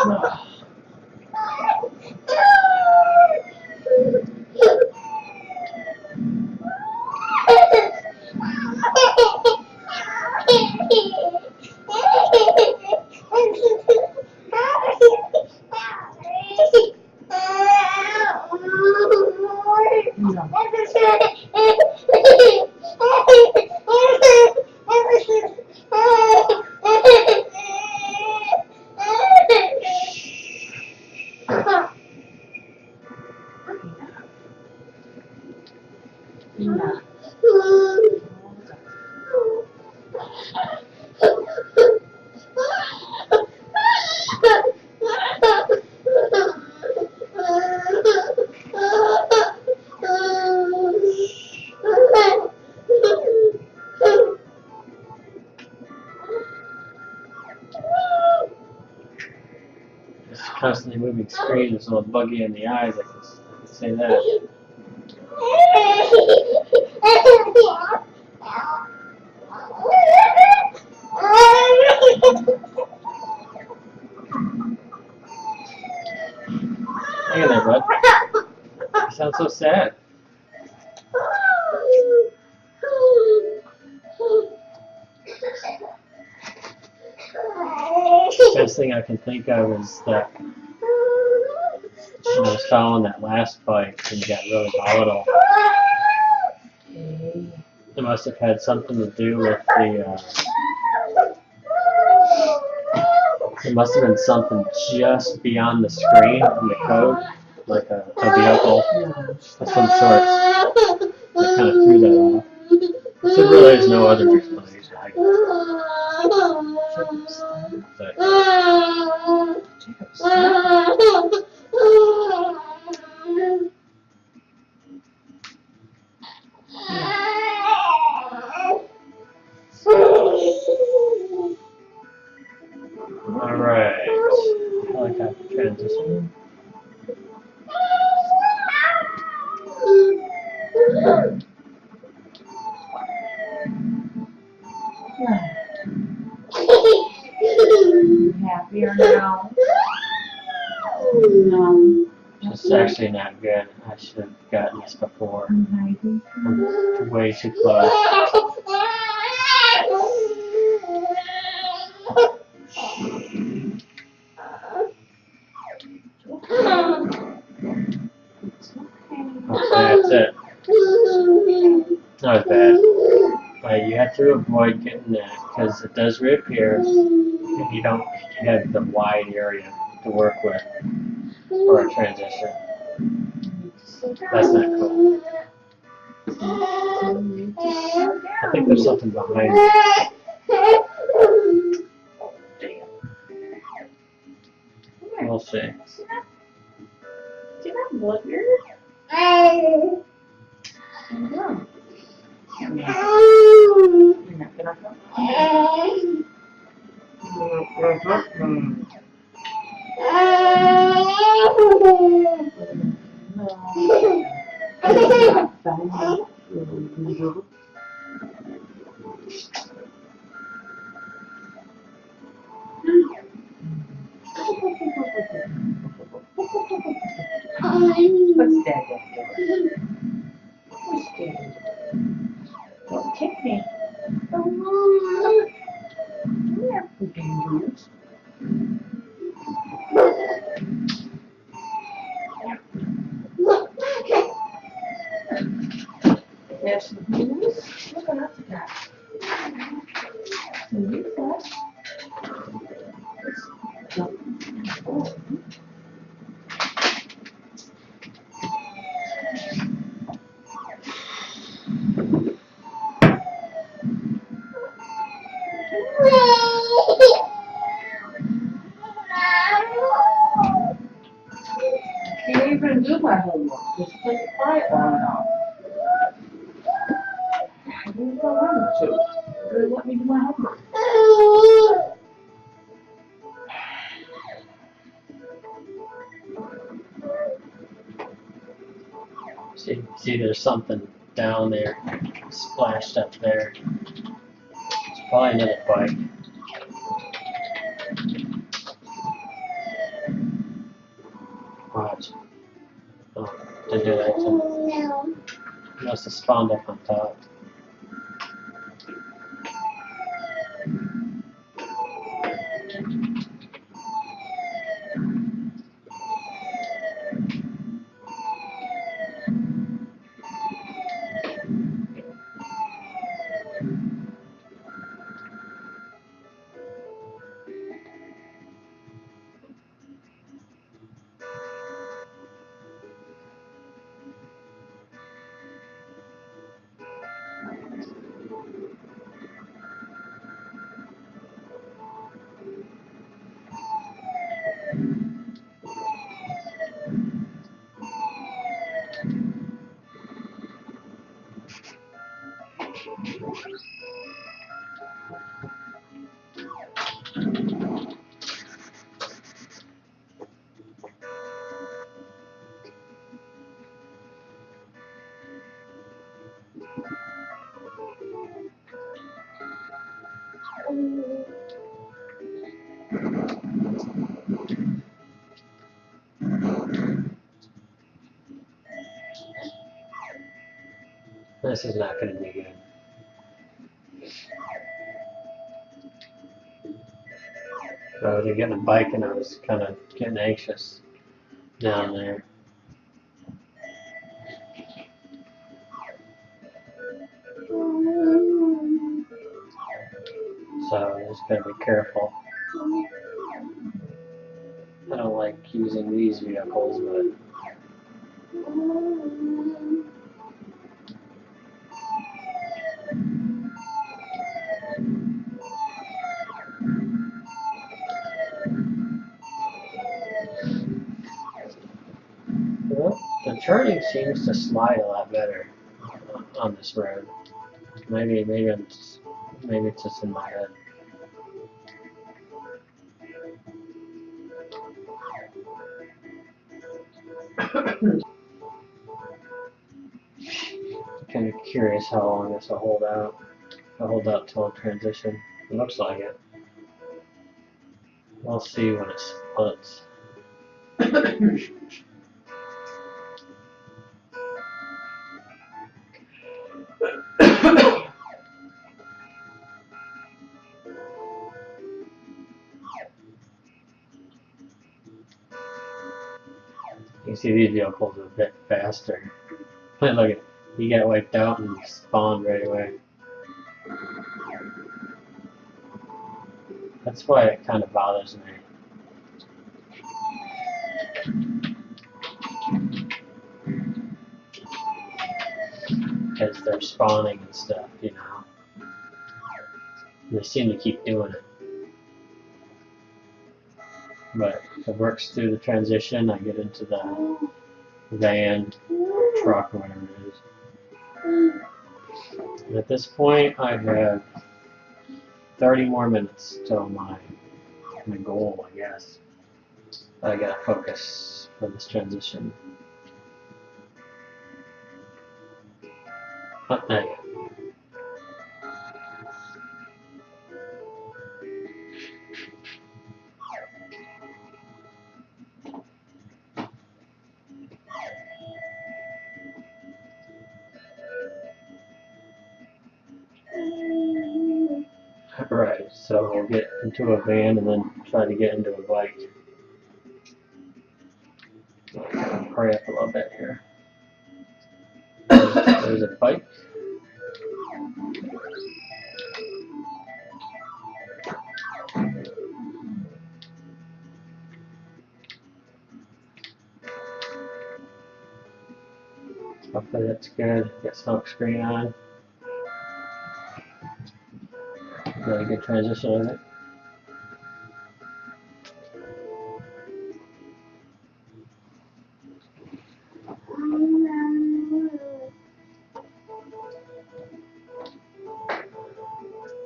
Enough. This constantly moving screen is a little buggy in the eyes, I can say that. Hang in there, bud. You sound so sad. Best thing I can think of is that she was following that last bike and got really volatile. It must have had something to do with the. It must have been something just beyond the screen in the code, like a vehicle of some sort that kind of threw that off. So really, there's no other explanation. I guess. But, all right, helicopter transition. You happier now? No. This is actually not good. I should have gotten this before. I'm I'm way too close. Okay, that's it. Not as bad. But you have to avoid getting that because it does reappear if you don't have the wide area to work with for a transition. That's not cool. I think there's something behind it. We'll see. See that blood here? You're not gonna help. What's that doing? What's that? Don't kick me. You're dangerous. There's some news. Look at that. Can't even do my homework. Just put the quiet on now. I didn't know I wanted to. They let me do my homework. See, there's something down there, splashed up there. It's probably another bike. Watch. Oh, didn't do that. So it must have spawned up on top. This is not going to be good. I was getting a bike and I was kind of getting anxious down there. So I just gotta be careful. I don't like using these vehicles, but well, the turning seems to slide a lot better on this road. Maybe it's just in my head. Kind of curious how long this will hold out. hold out till transition. It looks like it. We'll see when it splits. You see these vehicles a bit faster. Look at it. You get wiped out and spawned right away. That's why it kind of bothers me. Because they're spawning and stuff, you know. They seem to keep doing it. But it works through the transition. I get into the van, or truck, or whatever it is. And at this point, I have 30 more minutes till my goal, I guess. I gotta focus for this transition. Oh, there you go. Right, so we'll get into a van and then try to get into a bike. Hurry up a little bit here. There's a bike. Hopefully that's good. Get smoke screen on. Really good transition, isn't it?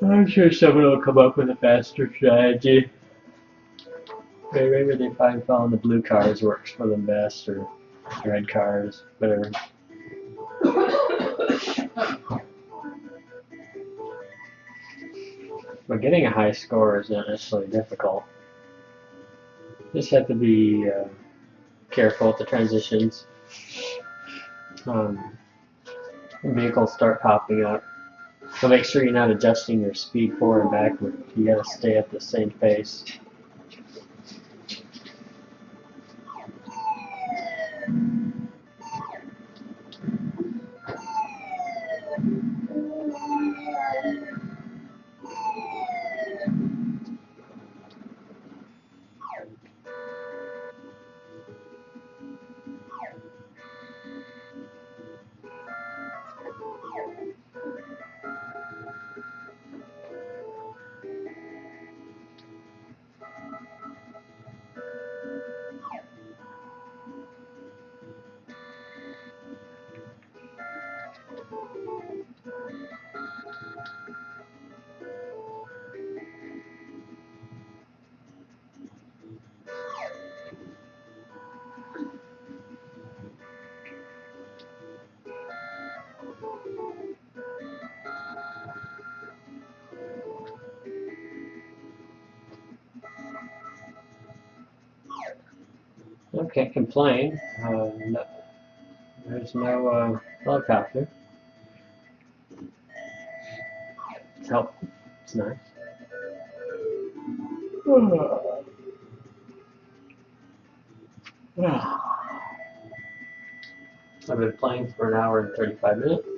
I'm sure someone will come up with a faster strategy. Maybe they find following the blue cars works for them best, or red cars, whatever. But getting a high score isn't necessarily difficult. Just have to be careful with the transitions. When vehicles start popping up, so make sure you're not adjusting your speed forward and backward. You gotta stay at the same pace. I can't complain. No, there's no helicopter. It's helpful. It's nice. I've been playing for an hour and 35 minutes.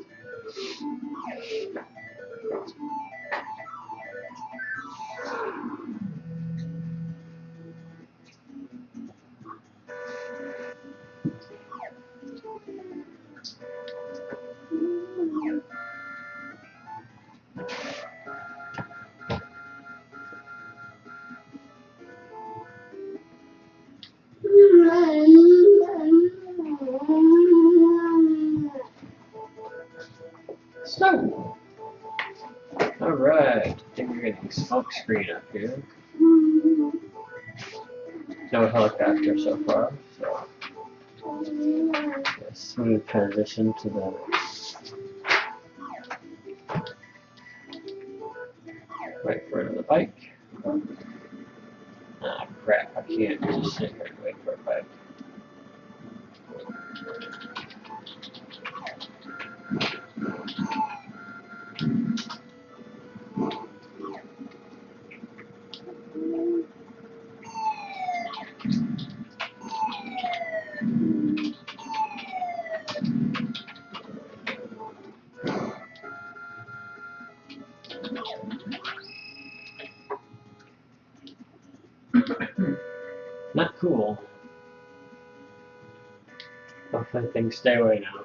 So, alright, I think we're getting smoke screen up here. No helicopter so far, so a smooth transition to the over the bike. Ah, crap, I can't just sit here and wait for a bike. Not cool. Hopefully things stay away now.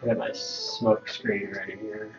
I got my smoke screen ready here.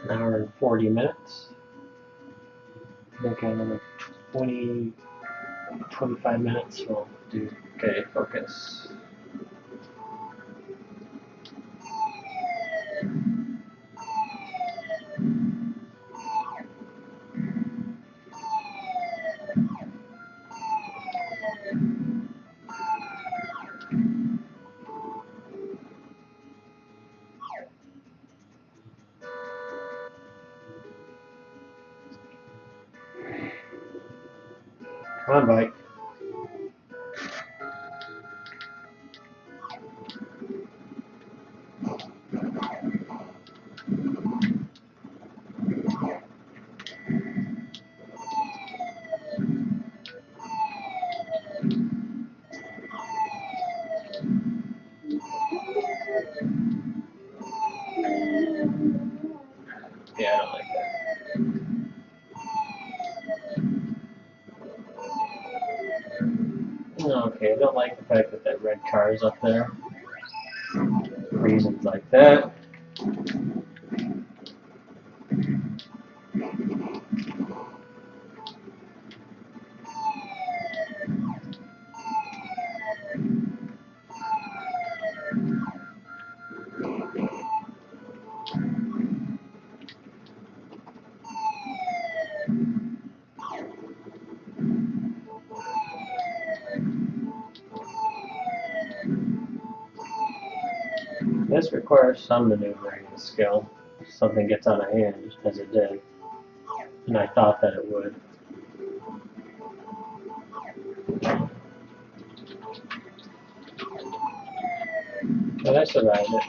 An hour and 40 minutes. I think another 20, 25 minutes we'll do. Okay, focus. Come on, bike. Yeah, I don't like that. Okay, I don't like the fact that that red car is up there. Reasons like that. This requires some maneuvering and skill. Something gets out of hand, as it did. And I thought that it would. But I survived it.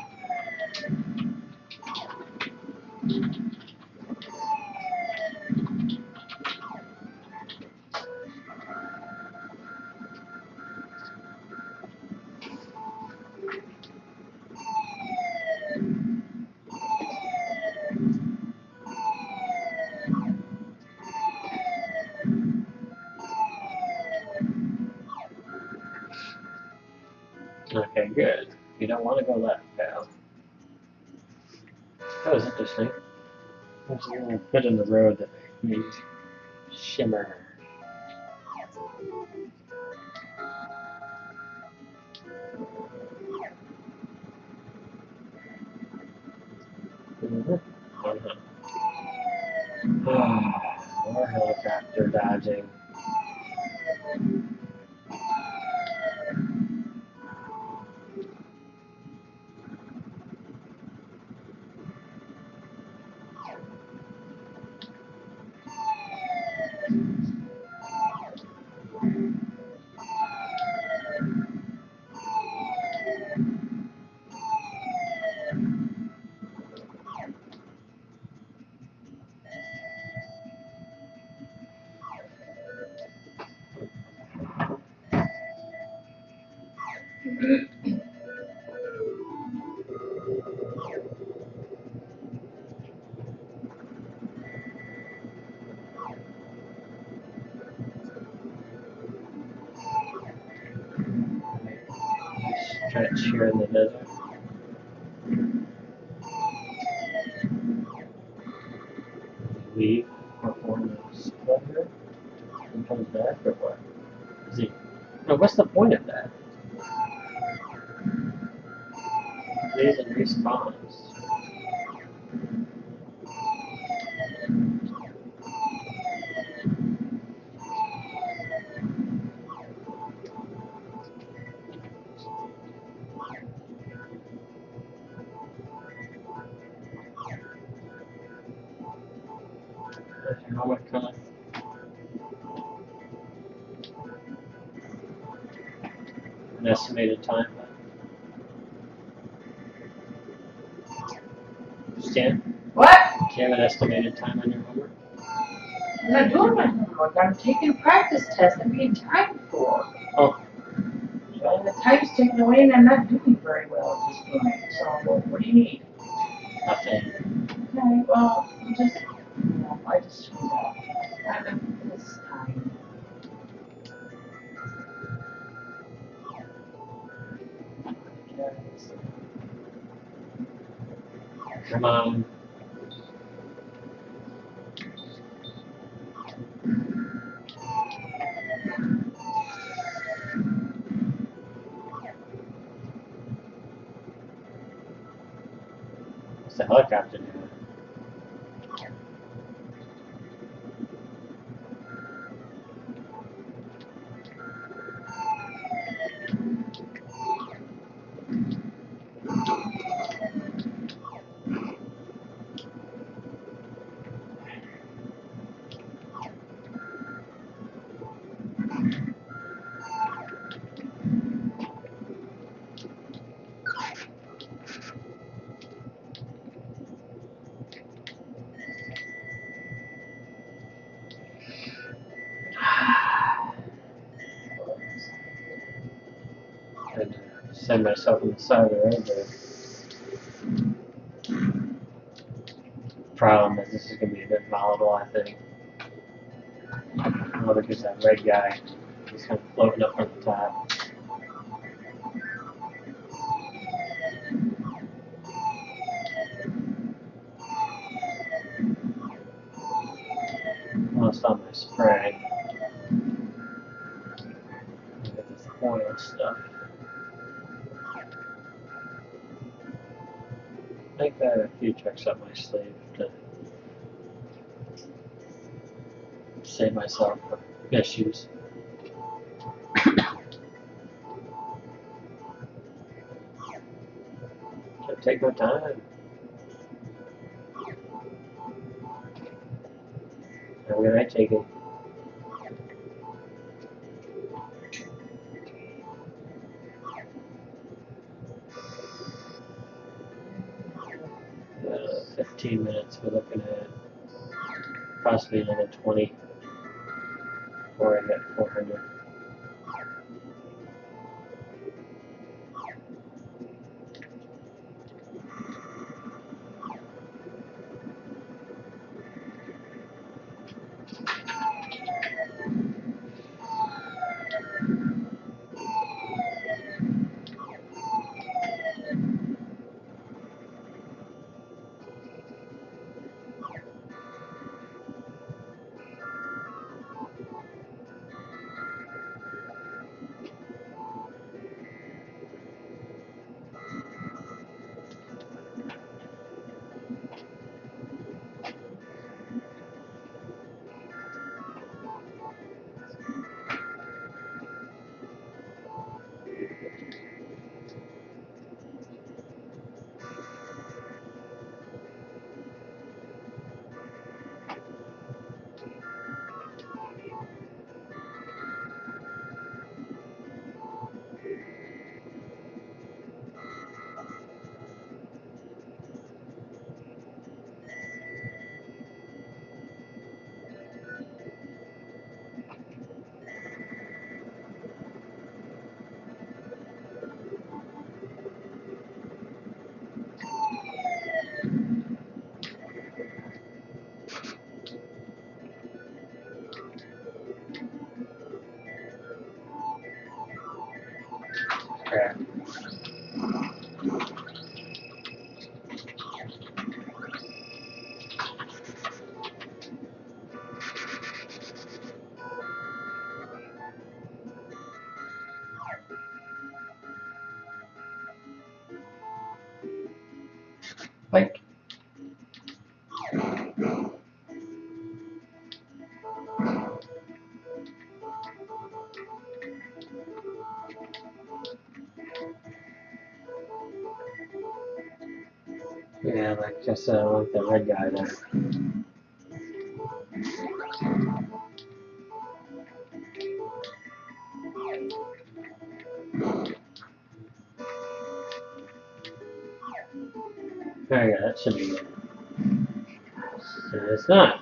Okay, good. You don't want to go left, pal. That was interesting. There's a little bit in the road that made me shimmer. Mm-hmm. More helicopter dodging. Stretch here in the desert. Leave, perform a splendor, and comes back, or what? Is he? No, what's the point of that? Leaves and respawns. There's your helmet coming. An estimated time. Stan, What? do you have an estimated time on your homework? I'm not doing my homework. I'm taking a practice test I'm being timed for. Oh. And the time's taken away and I'm not doing very well at this point. So what do you need? Nothing. Okay, well, I just screwed up. This time. Come on. What's the helicopter doing? I'd send myself on the side of the road there. Problem is, this is going to be a bit volatile, I think. Oh, look at that red guy. He's kind of floating up from the top. Lost all my spray. Look at this oil stuff. I think I have a few tricks up my sleeve to save myself from issues. Gotta take my time. How can I take it? 15 minutes we're looking at. Possibly another 20 before I get 400. Yeah, like I said, I like the red guy there. There you go, that should be good. So it's not.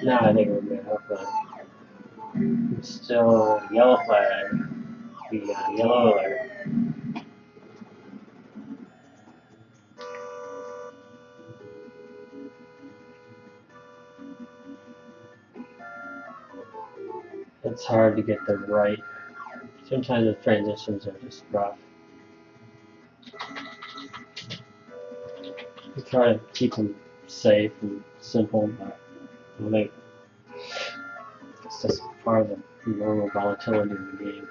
Now I think we're good, hopefully. It's still yellow flag. The yellow alert. It's hard to get the right. Sometimes the transitions are just rough. We try to keep them safe and simple, but I think it's just part of the normal volatility of the game.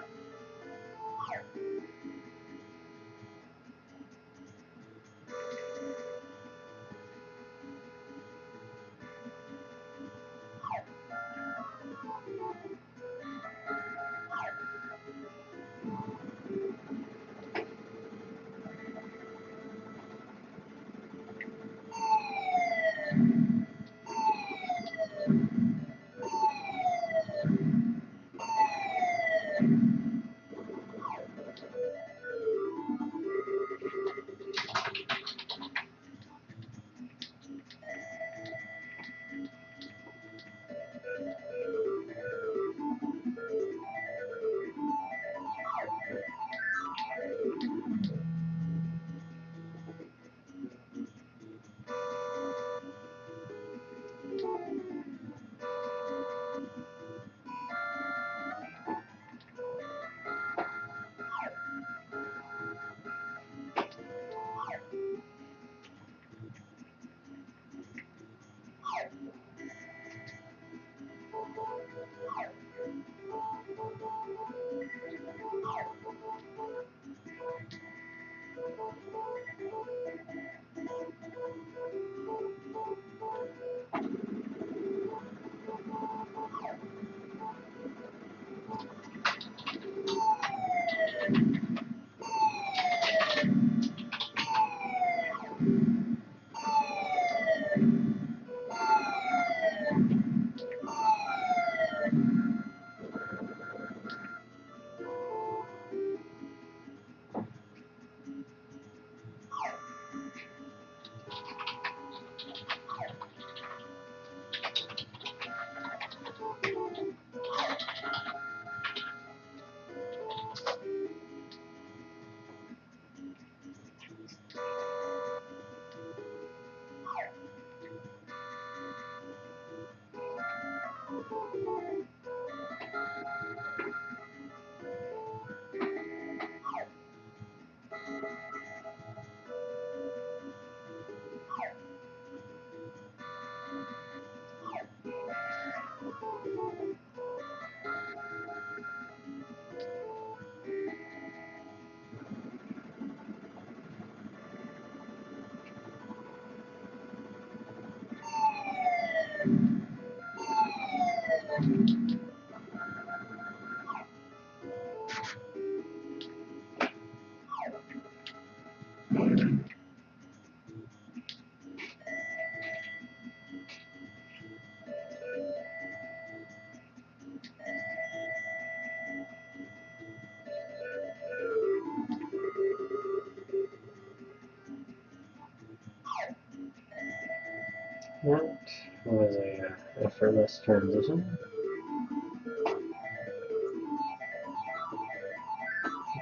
That was a effortless transition.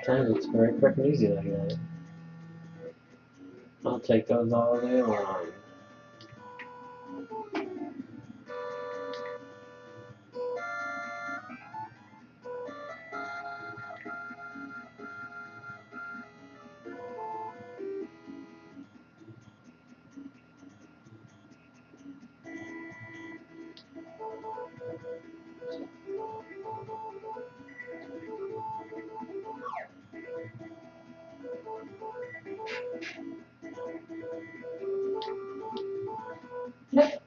Sometimes it's very quick and easy like that. I'll take those all day long. Nope.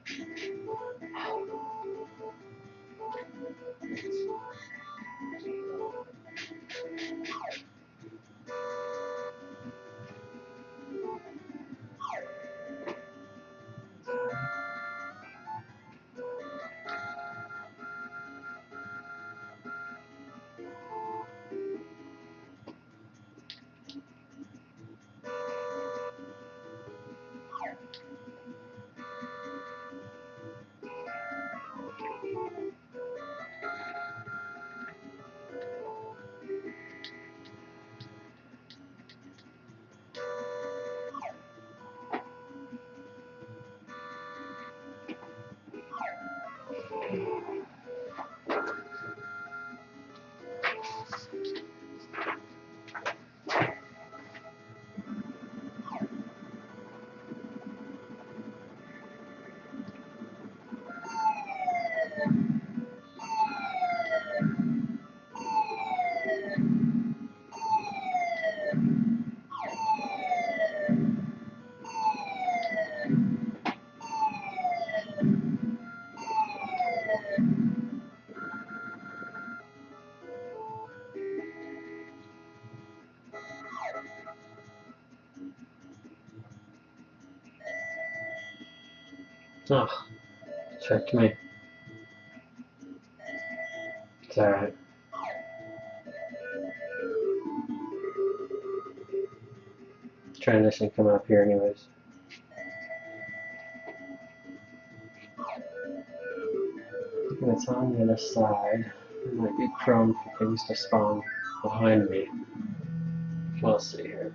Oh, tricked me. It's alright. Transition coming up here anyways. And it's on the other side. It might be prone for things to spawn behind me. We'll see here.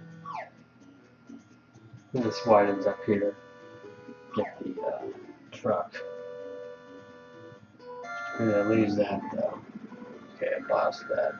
And this widens up here. Get the truck. I'm gonna lose that though. Okay, I lost that.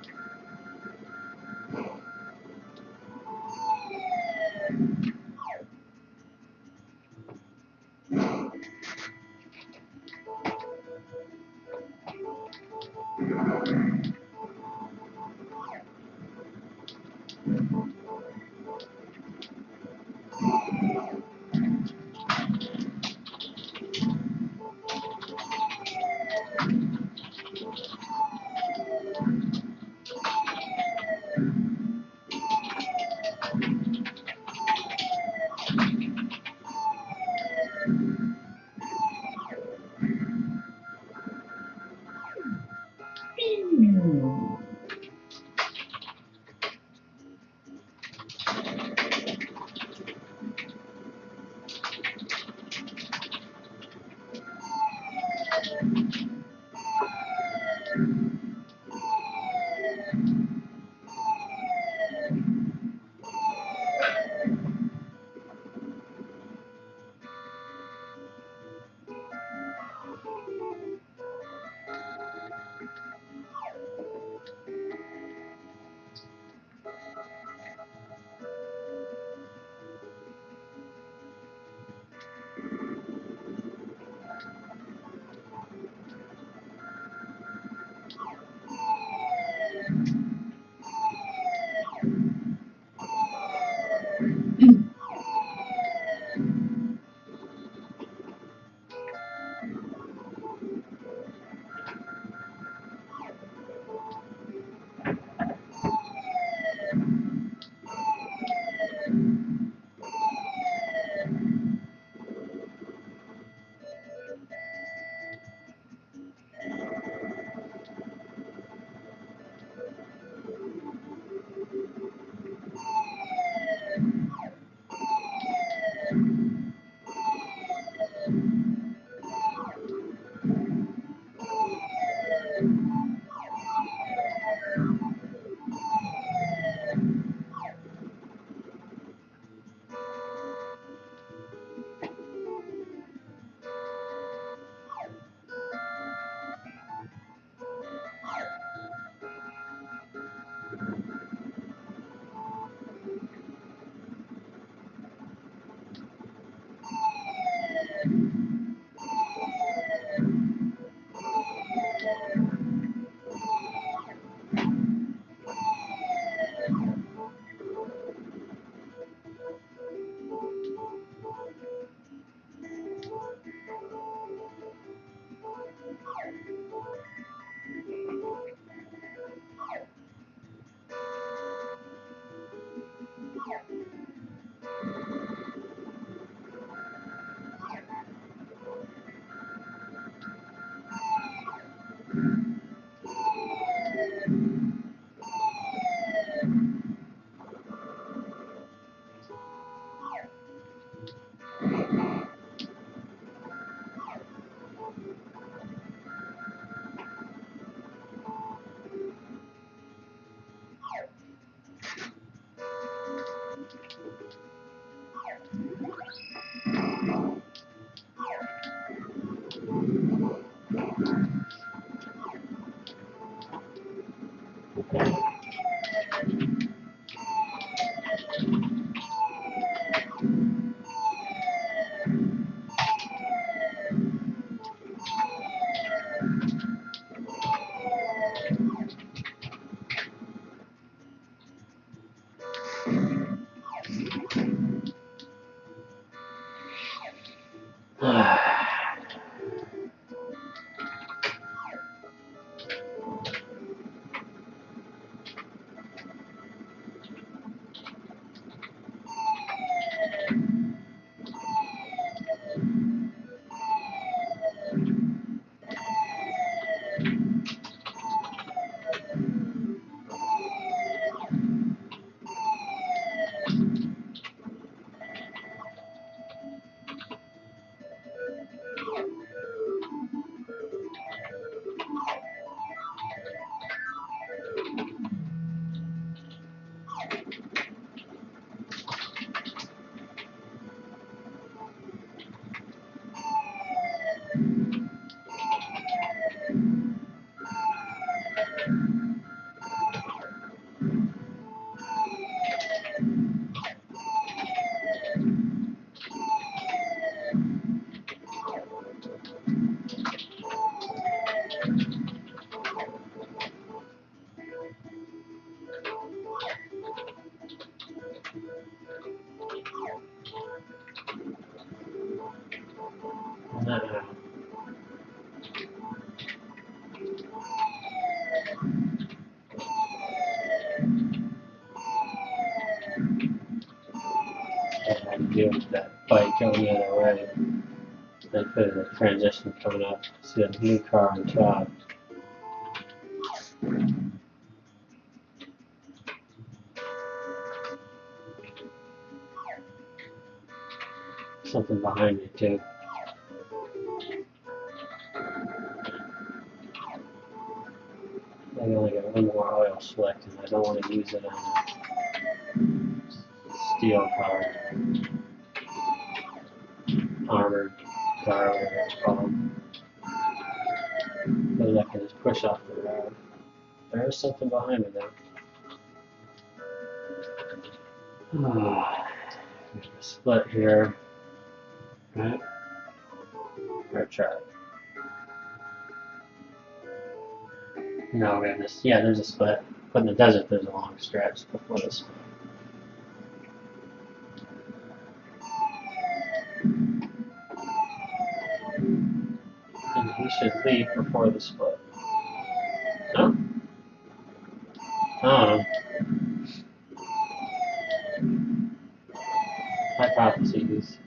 I had to deal with that bike going the other way. Then for the transition coming up, see a new car on top. Something behind me too. I only got one more oil slick and I don't want to use it on a steel car, armored car, whatever it's called. But I can just push off the road. There is something behind me though. There's a split here. Right? Or try it. No, we have this. Yeah, there's a split. But in the desert, there's a long stretch before this. And he should leave before the split. No? I don't know. Hypotheses.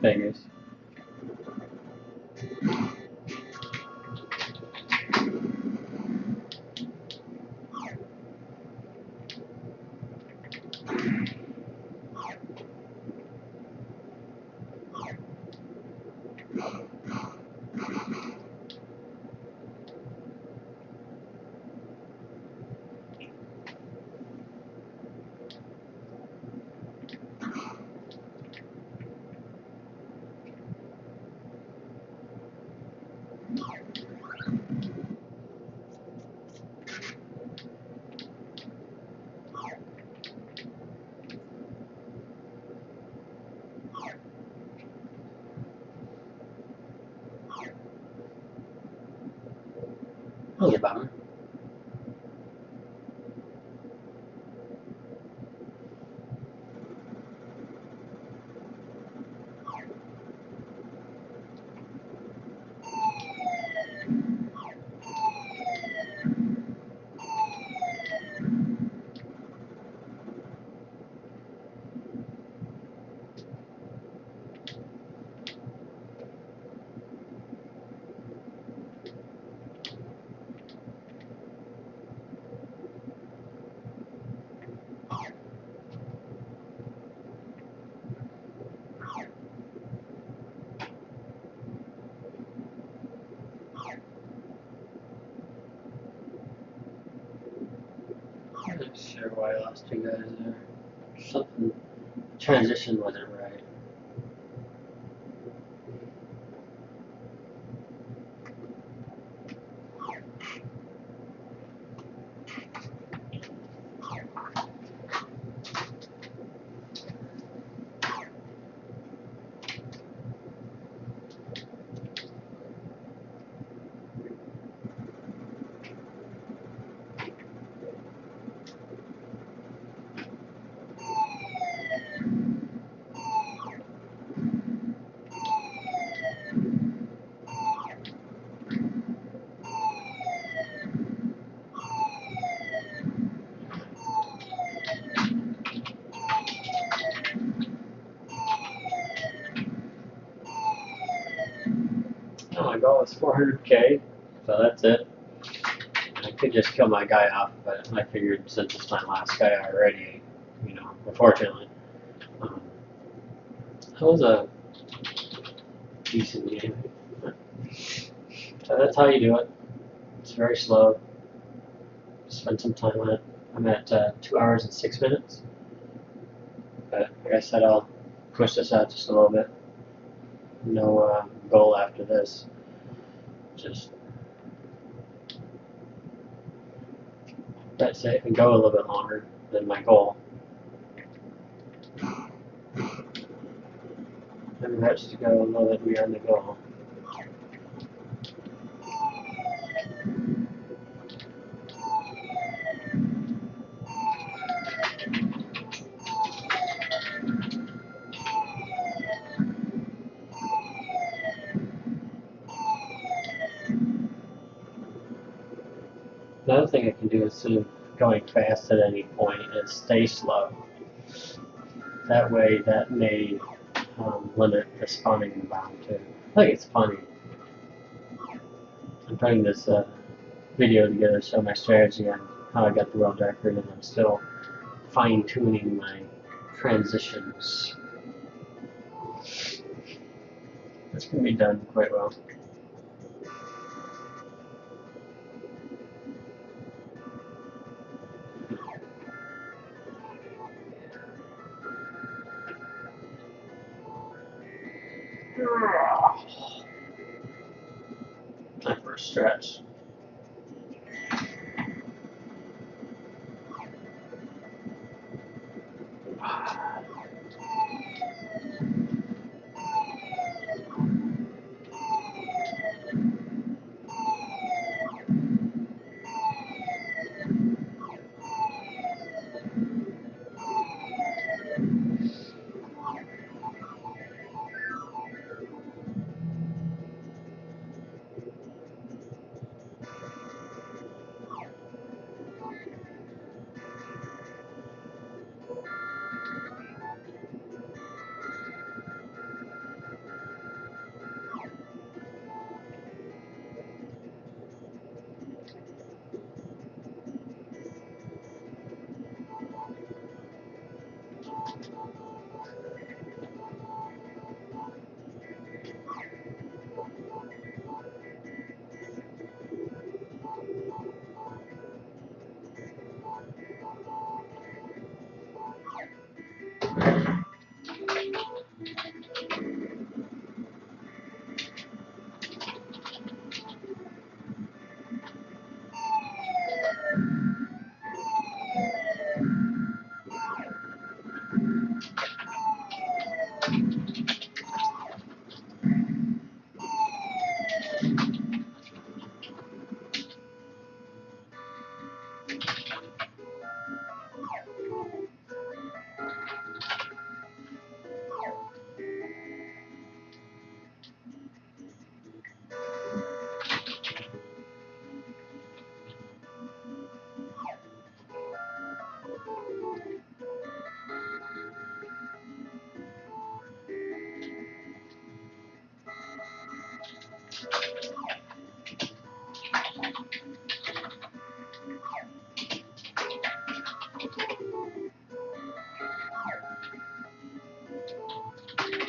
Figures. That was a bummer. sure why I lost you guys there. Something, transition wasn't right. Oh, my goal is 400k, so that's it. I could just kill my guy off, but I figured since it's my last guy already, you know, unfortunately. Um, that was a decent game. So that's how you do it. It's very slow. Spend some time on it. I'm at 2 hours and 6 minutes. But like I said, I'll push this out just a little bit. No goal after this. Just that's it, and go a little bit longer than my goal. And that's to go a little bit beyond the goal. Another thing I can do instead of going fast at any point is stay slow. That way, that may limit the spawning bound too. I think it's funny. I'm putting this video together to show my strategy on how I got the world record, and I'm still fine-tuning my transitions. This can be done quite well. Time for a stretch.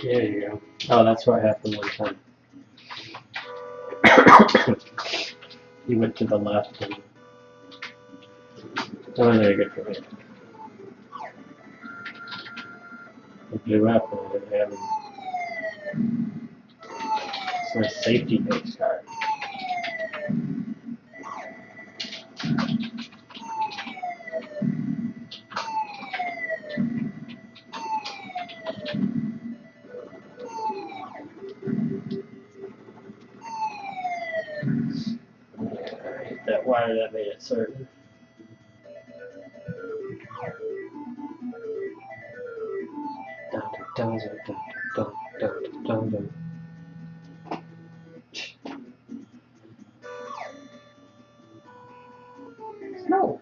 There you go. Oh, that's what happened one time. He went to the left and that wasn't very good for me. It blew up and I didn't have it. It's my safety base card. That wire that made it certain. Dun, dun, dun, dun, dun, dun, dun. No.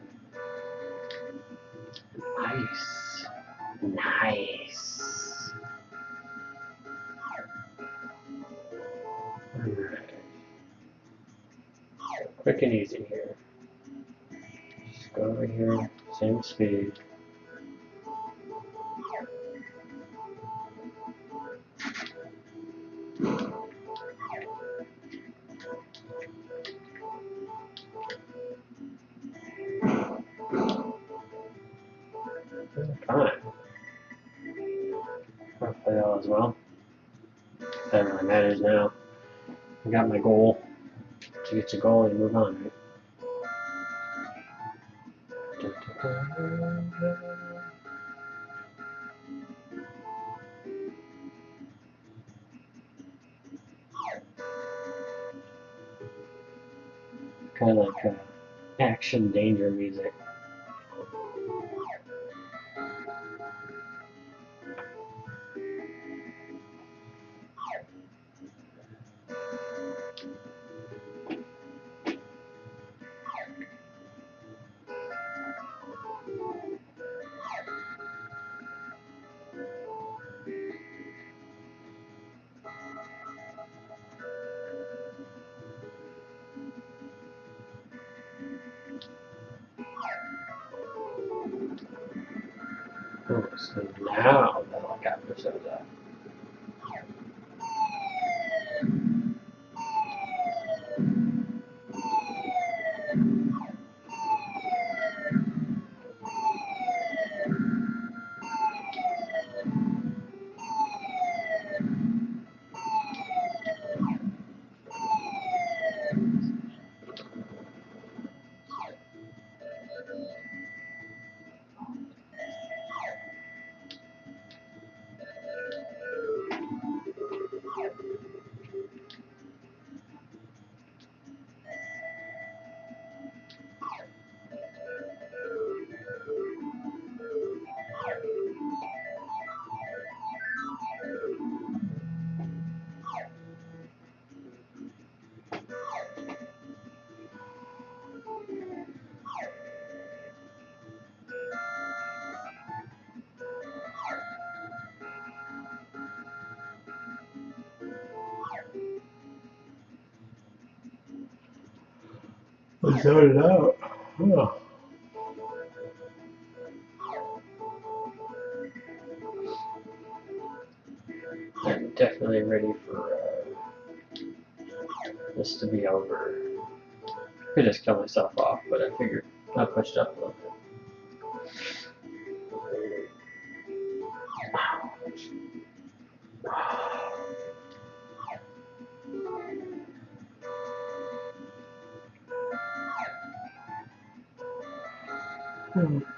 Nice. Nice. Alright. Quick and easy here. Just go over here, same speed. Fine. Hopefully all is well. That really matters now. I got my goal. To get your goal and move on, right? Kind of like action danger music. Oh, so now the helicopter shows up. I started out. Oh. I'm definitely ready for this to be over. I could just kill myself off, but I figured I'll push it up a little bit.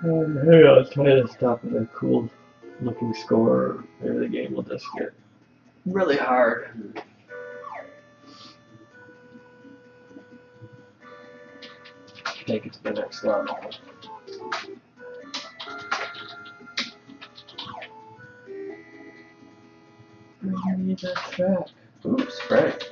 Maybe I'll try to stop at a cool looking score. Maybe the game will just get really hard. Take it to the next level. I need that track. Oops, right.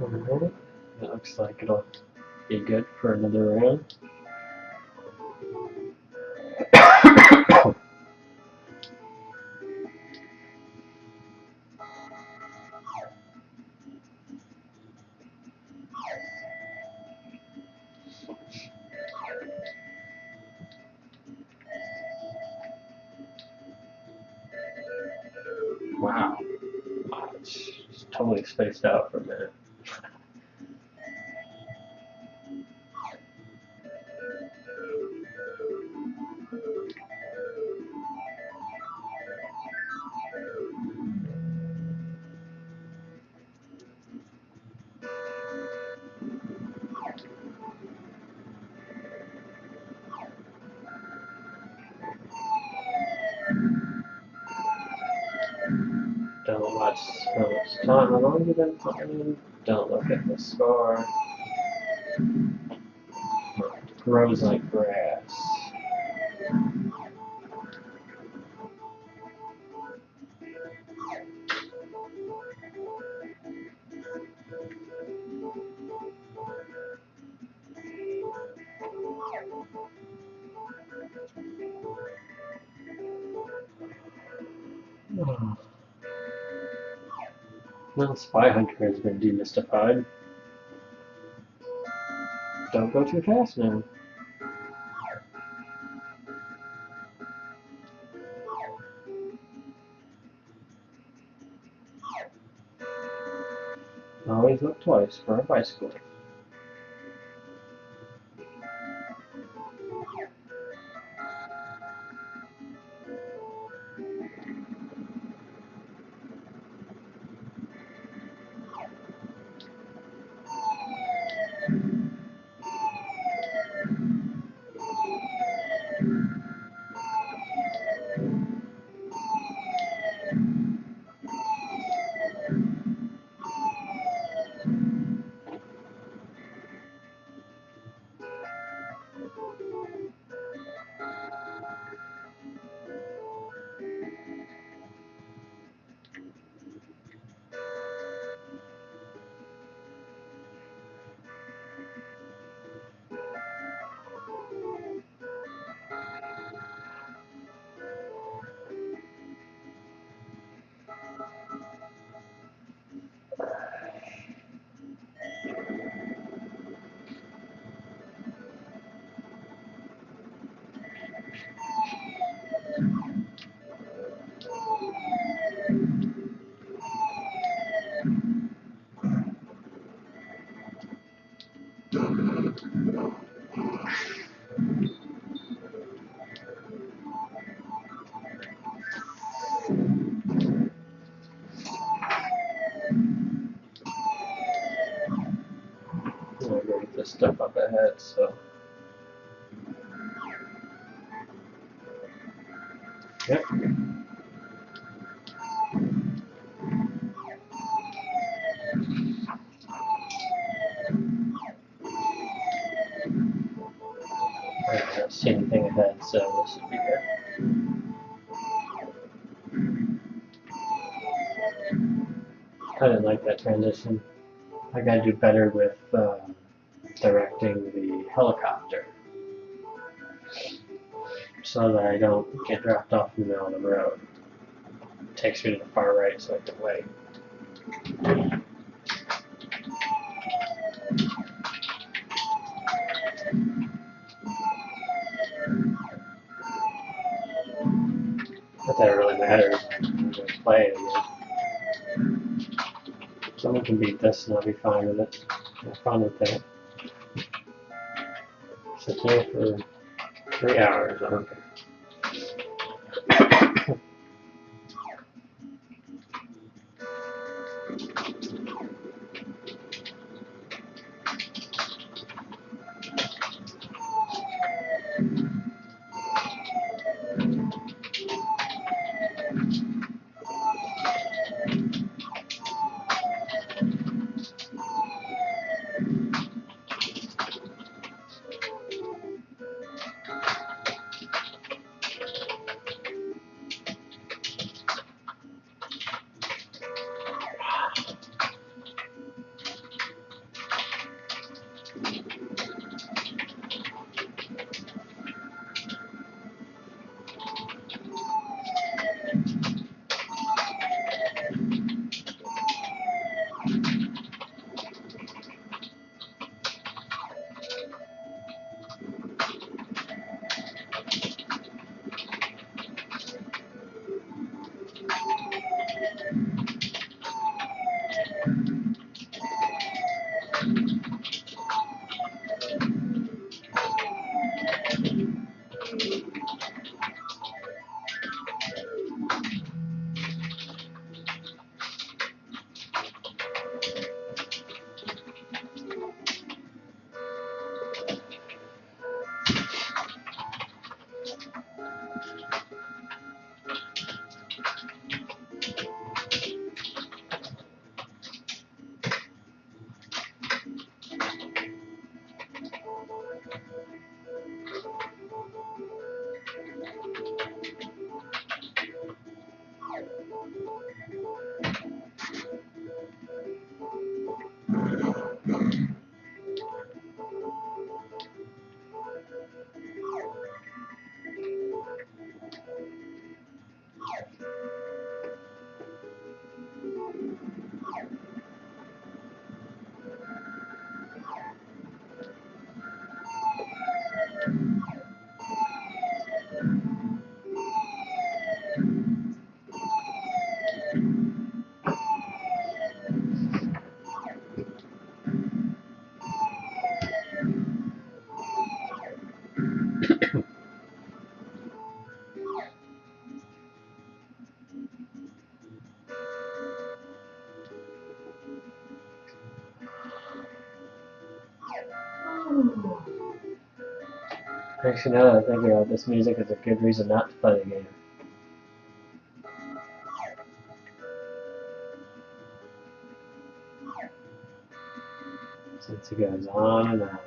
Alright. It looks like it'll be good for another round. Wow. It's totally spaced out for a minute. Don't watch how much time, how long you've been playing. Don't look at the score. Grows like grass. Well, Spy Hunter has been demystified. Don't go too fast now. Always look twice for a bicycle. I'm gonna get this stuff up ahead, so. Yep. I don't see anything ahead, so this should be good. I didn't like that transition. I gotta do better with directing the helicopter so that I don't get dropped off in the middle of the road. It takes me to the far right so I can wait. Not that it really matters. I'm going to play it again. Someone can beat this and I'll be fine with it. Have fun with that. Sit here for 3 hours. Okay. Actually, now that I think about it, this music is a good reason not to play the game. Since it goes on and on.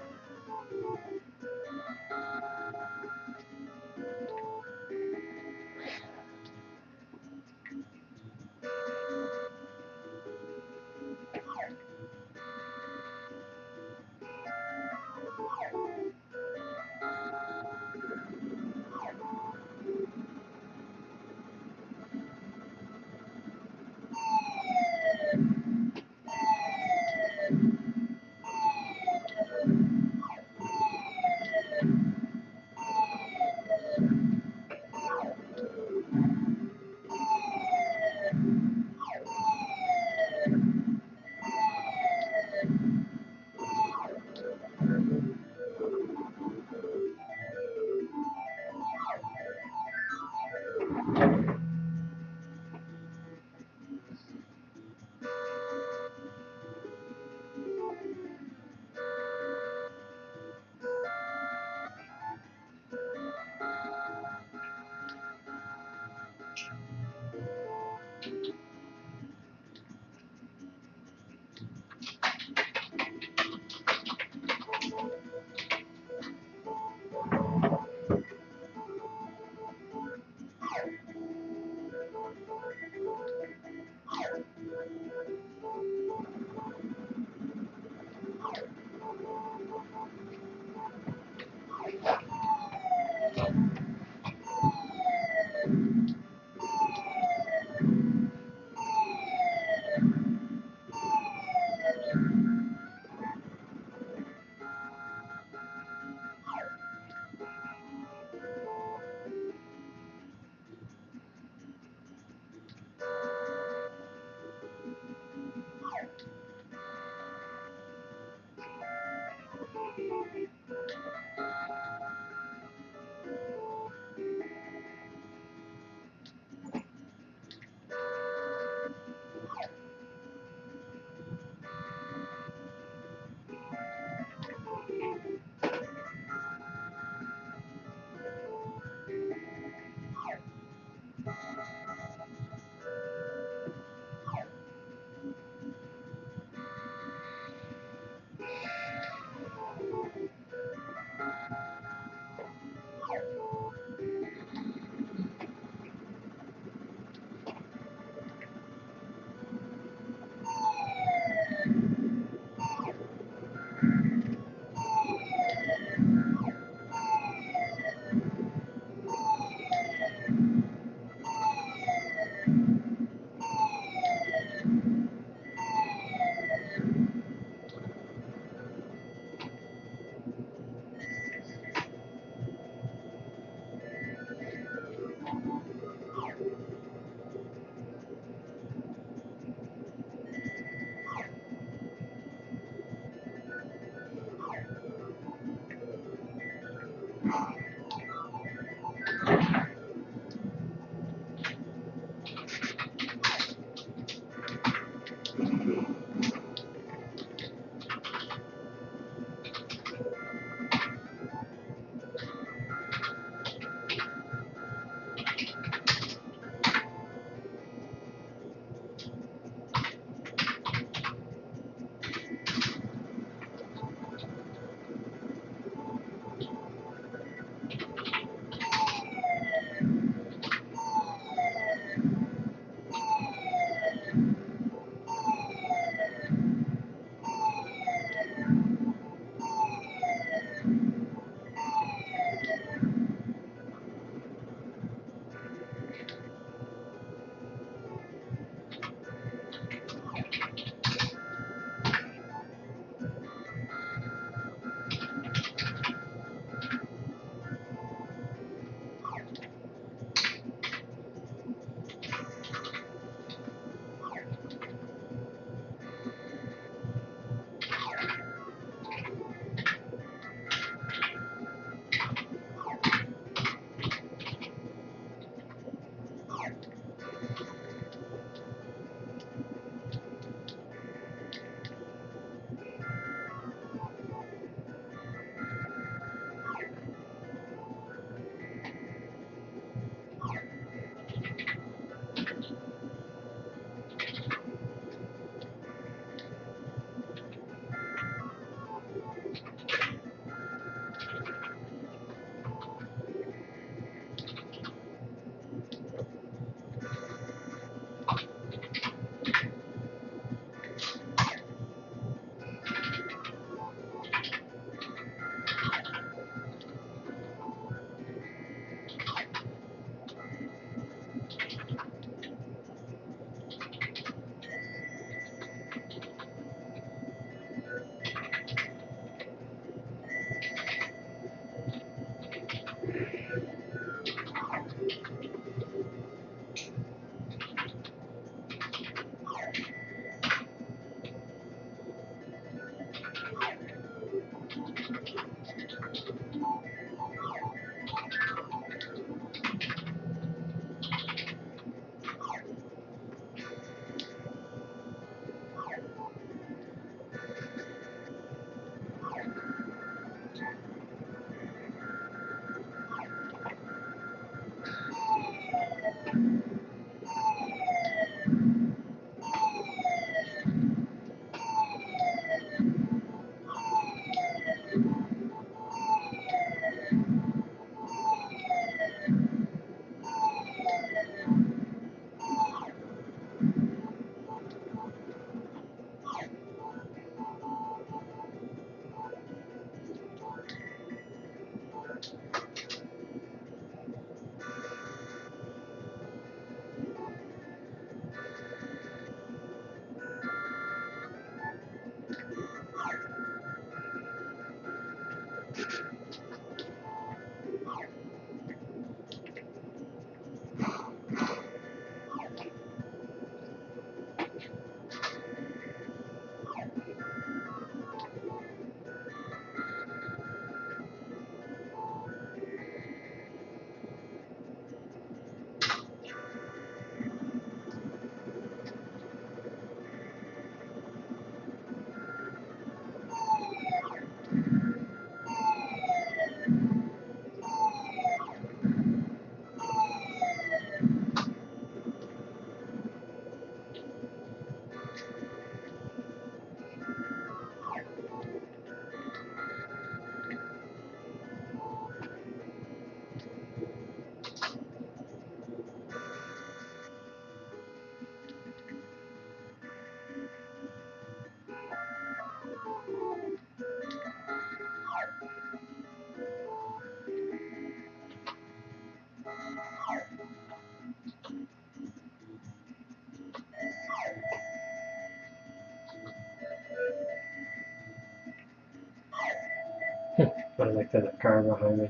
But like there's a car behind me.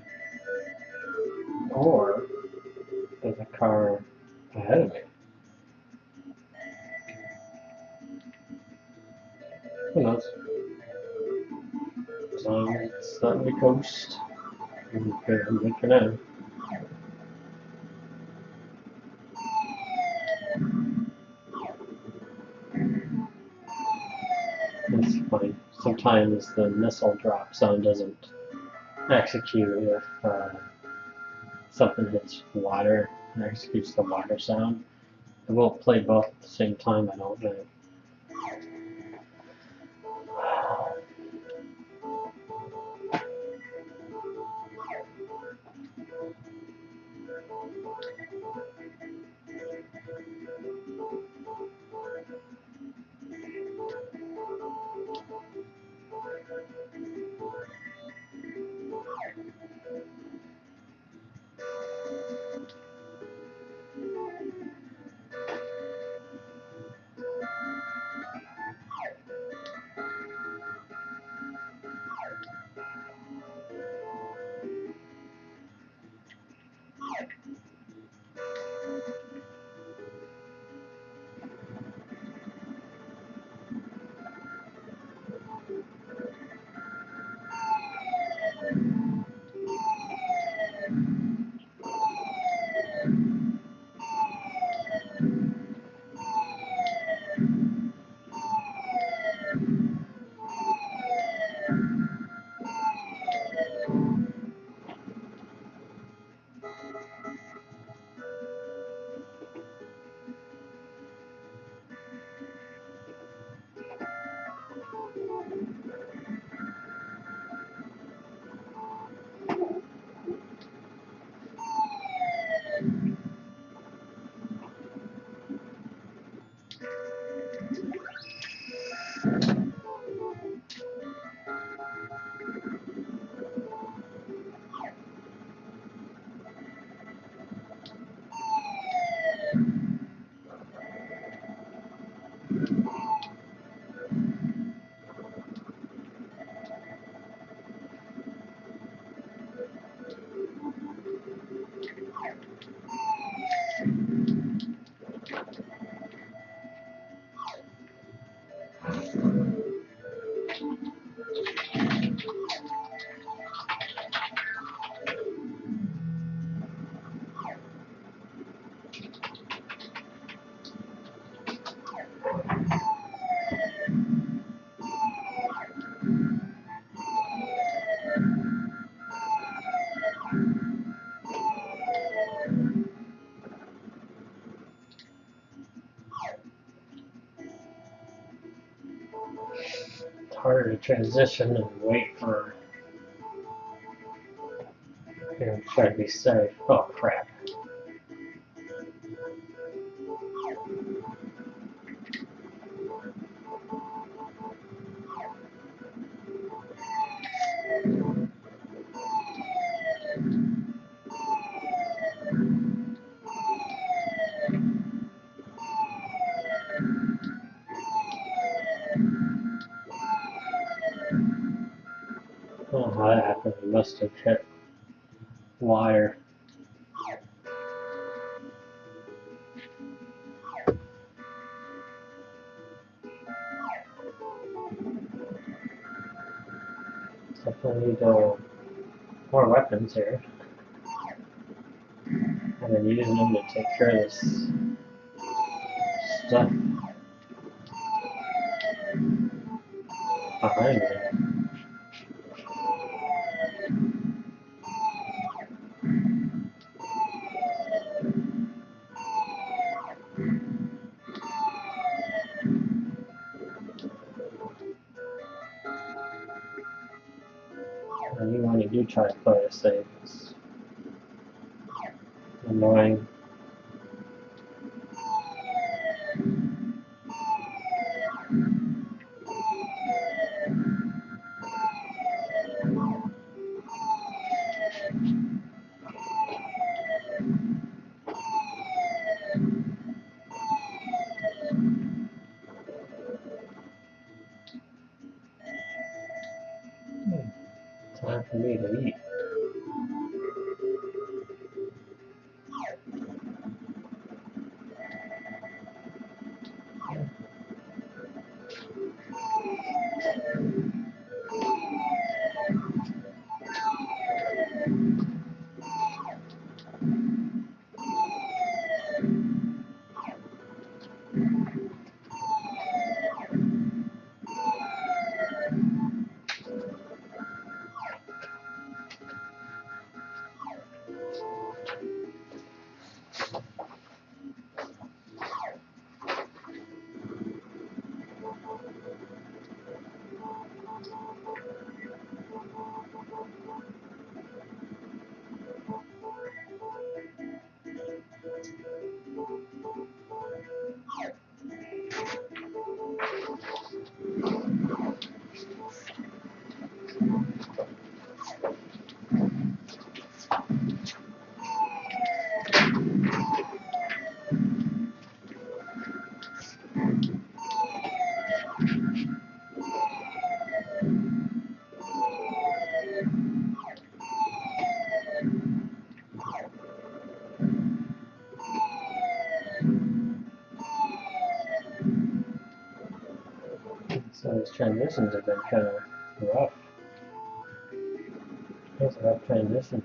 Or there's a car ahead of me. Who knows? As long as it's letting me coast, I'm good for now. It's funny. Sometimes the missile drop sound doesn't execute if something hits water and executes the water sound. It won't play both at the same time, I don't think. It's harder to transition and wait for, try to be safe. Oh crap. Oh, how that happened. We must have hit wire. Definitely need more weapons here. I've been using them to take care of this stuff behind me. And even when you do try to play it safe, it's annoying. Time for me to eat. So these transitions have been kind of rough. It's a rough transition.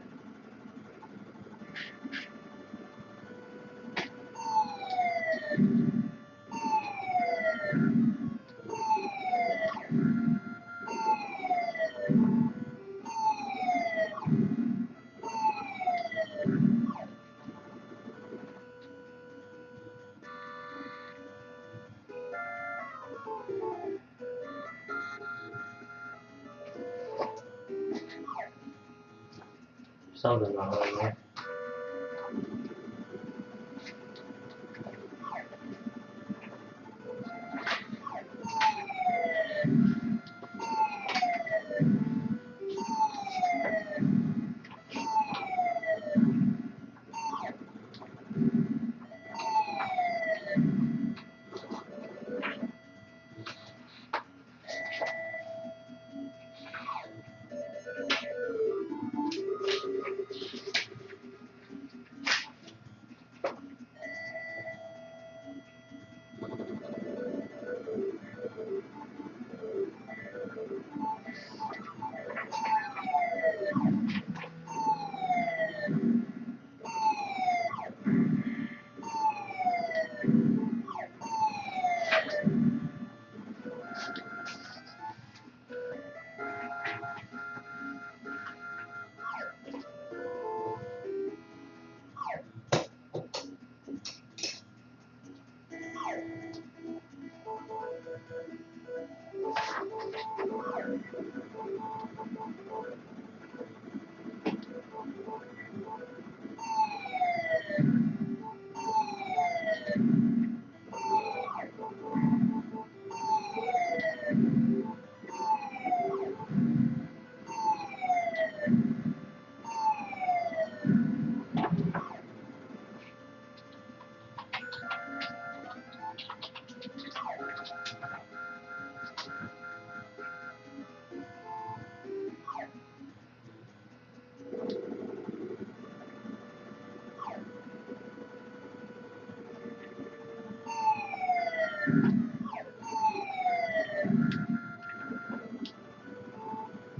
Something wrong with there.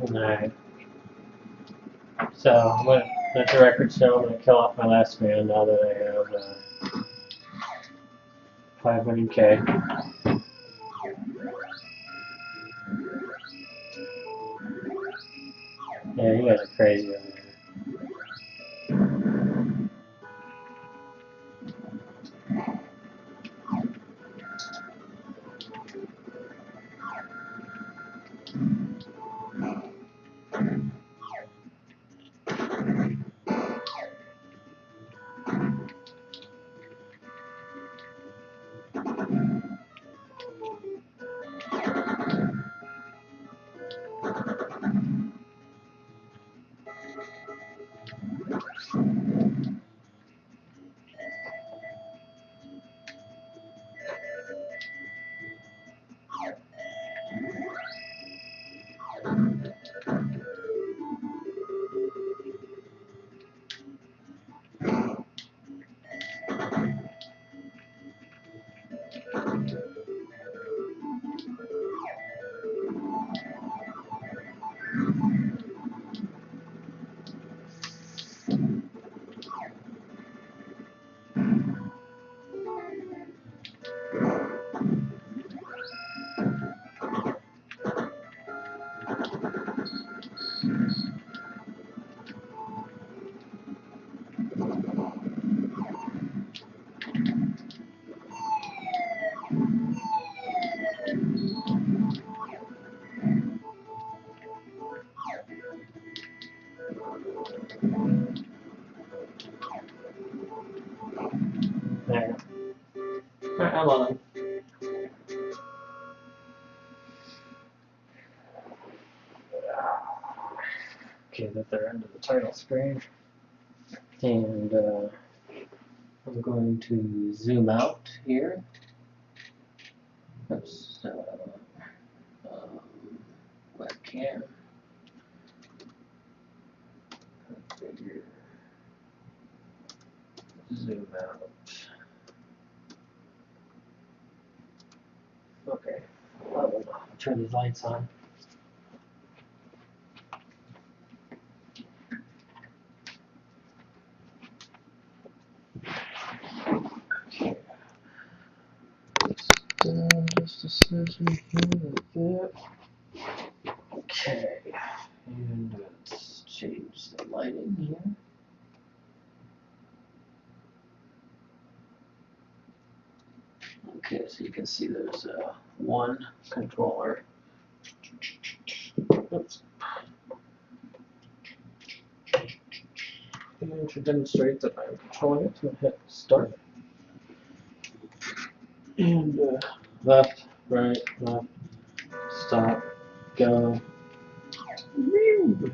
Alright. So I'm gonna let the record show I'm gonna kill off my last man now that I have 500k. Yeah, you guys are crazy over there. Come on. Okay, that they're under the title screen. And I'm going to zoom out here. Oops, webcam. Configure. Zoom out. Okay, I'll turn these lights on. Just a second here, like that. Okay, and let's change the lighting here. Okay, so you can see there's one controller. Oops. And to demonstrate that I'm controlling it, I'm going to hit start. And left, right, left, stop, go. Woo!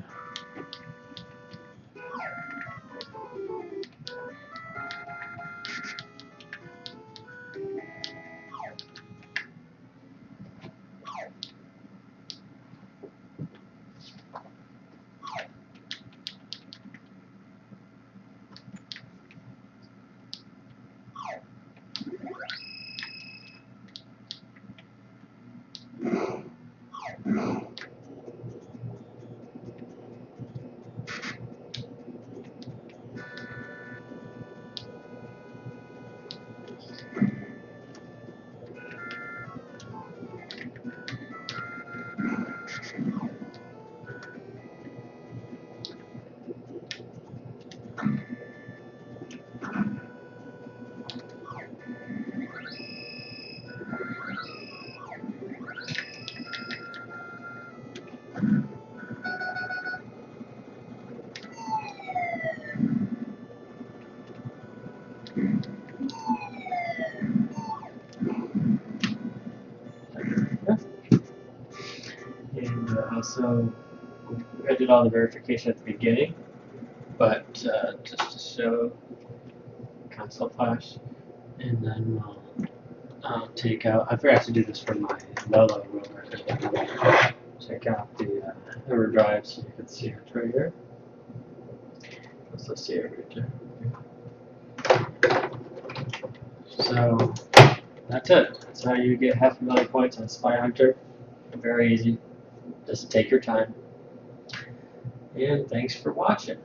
And also, I did all the verification at the beginning, but just to show console flash, and then we'll take out. I forgot to do this for my Lolo roller. Check out the error drive so you can see it right here. Let's see it right there. So that's it. That's how you get 500,000 points on Spy Hunter. Very easy. Just take your time. And thanks for watching.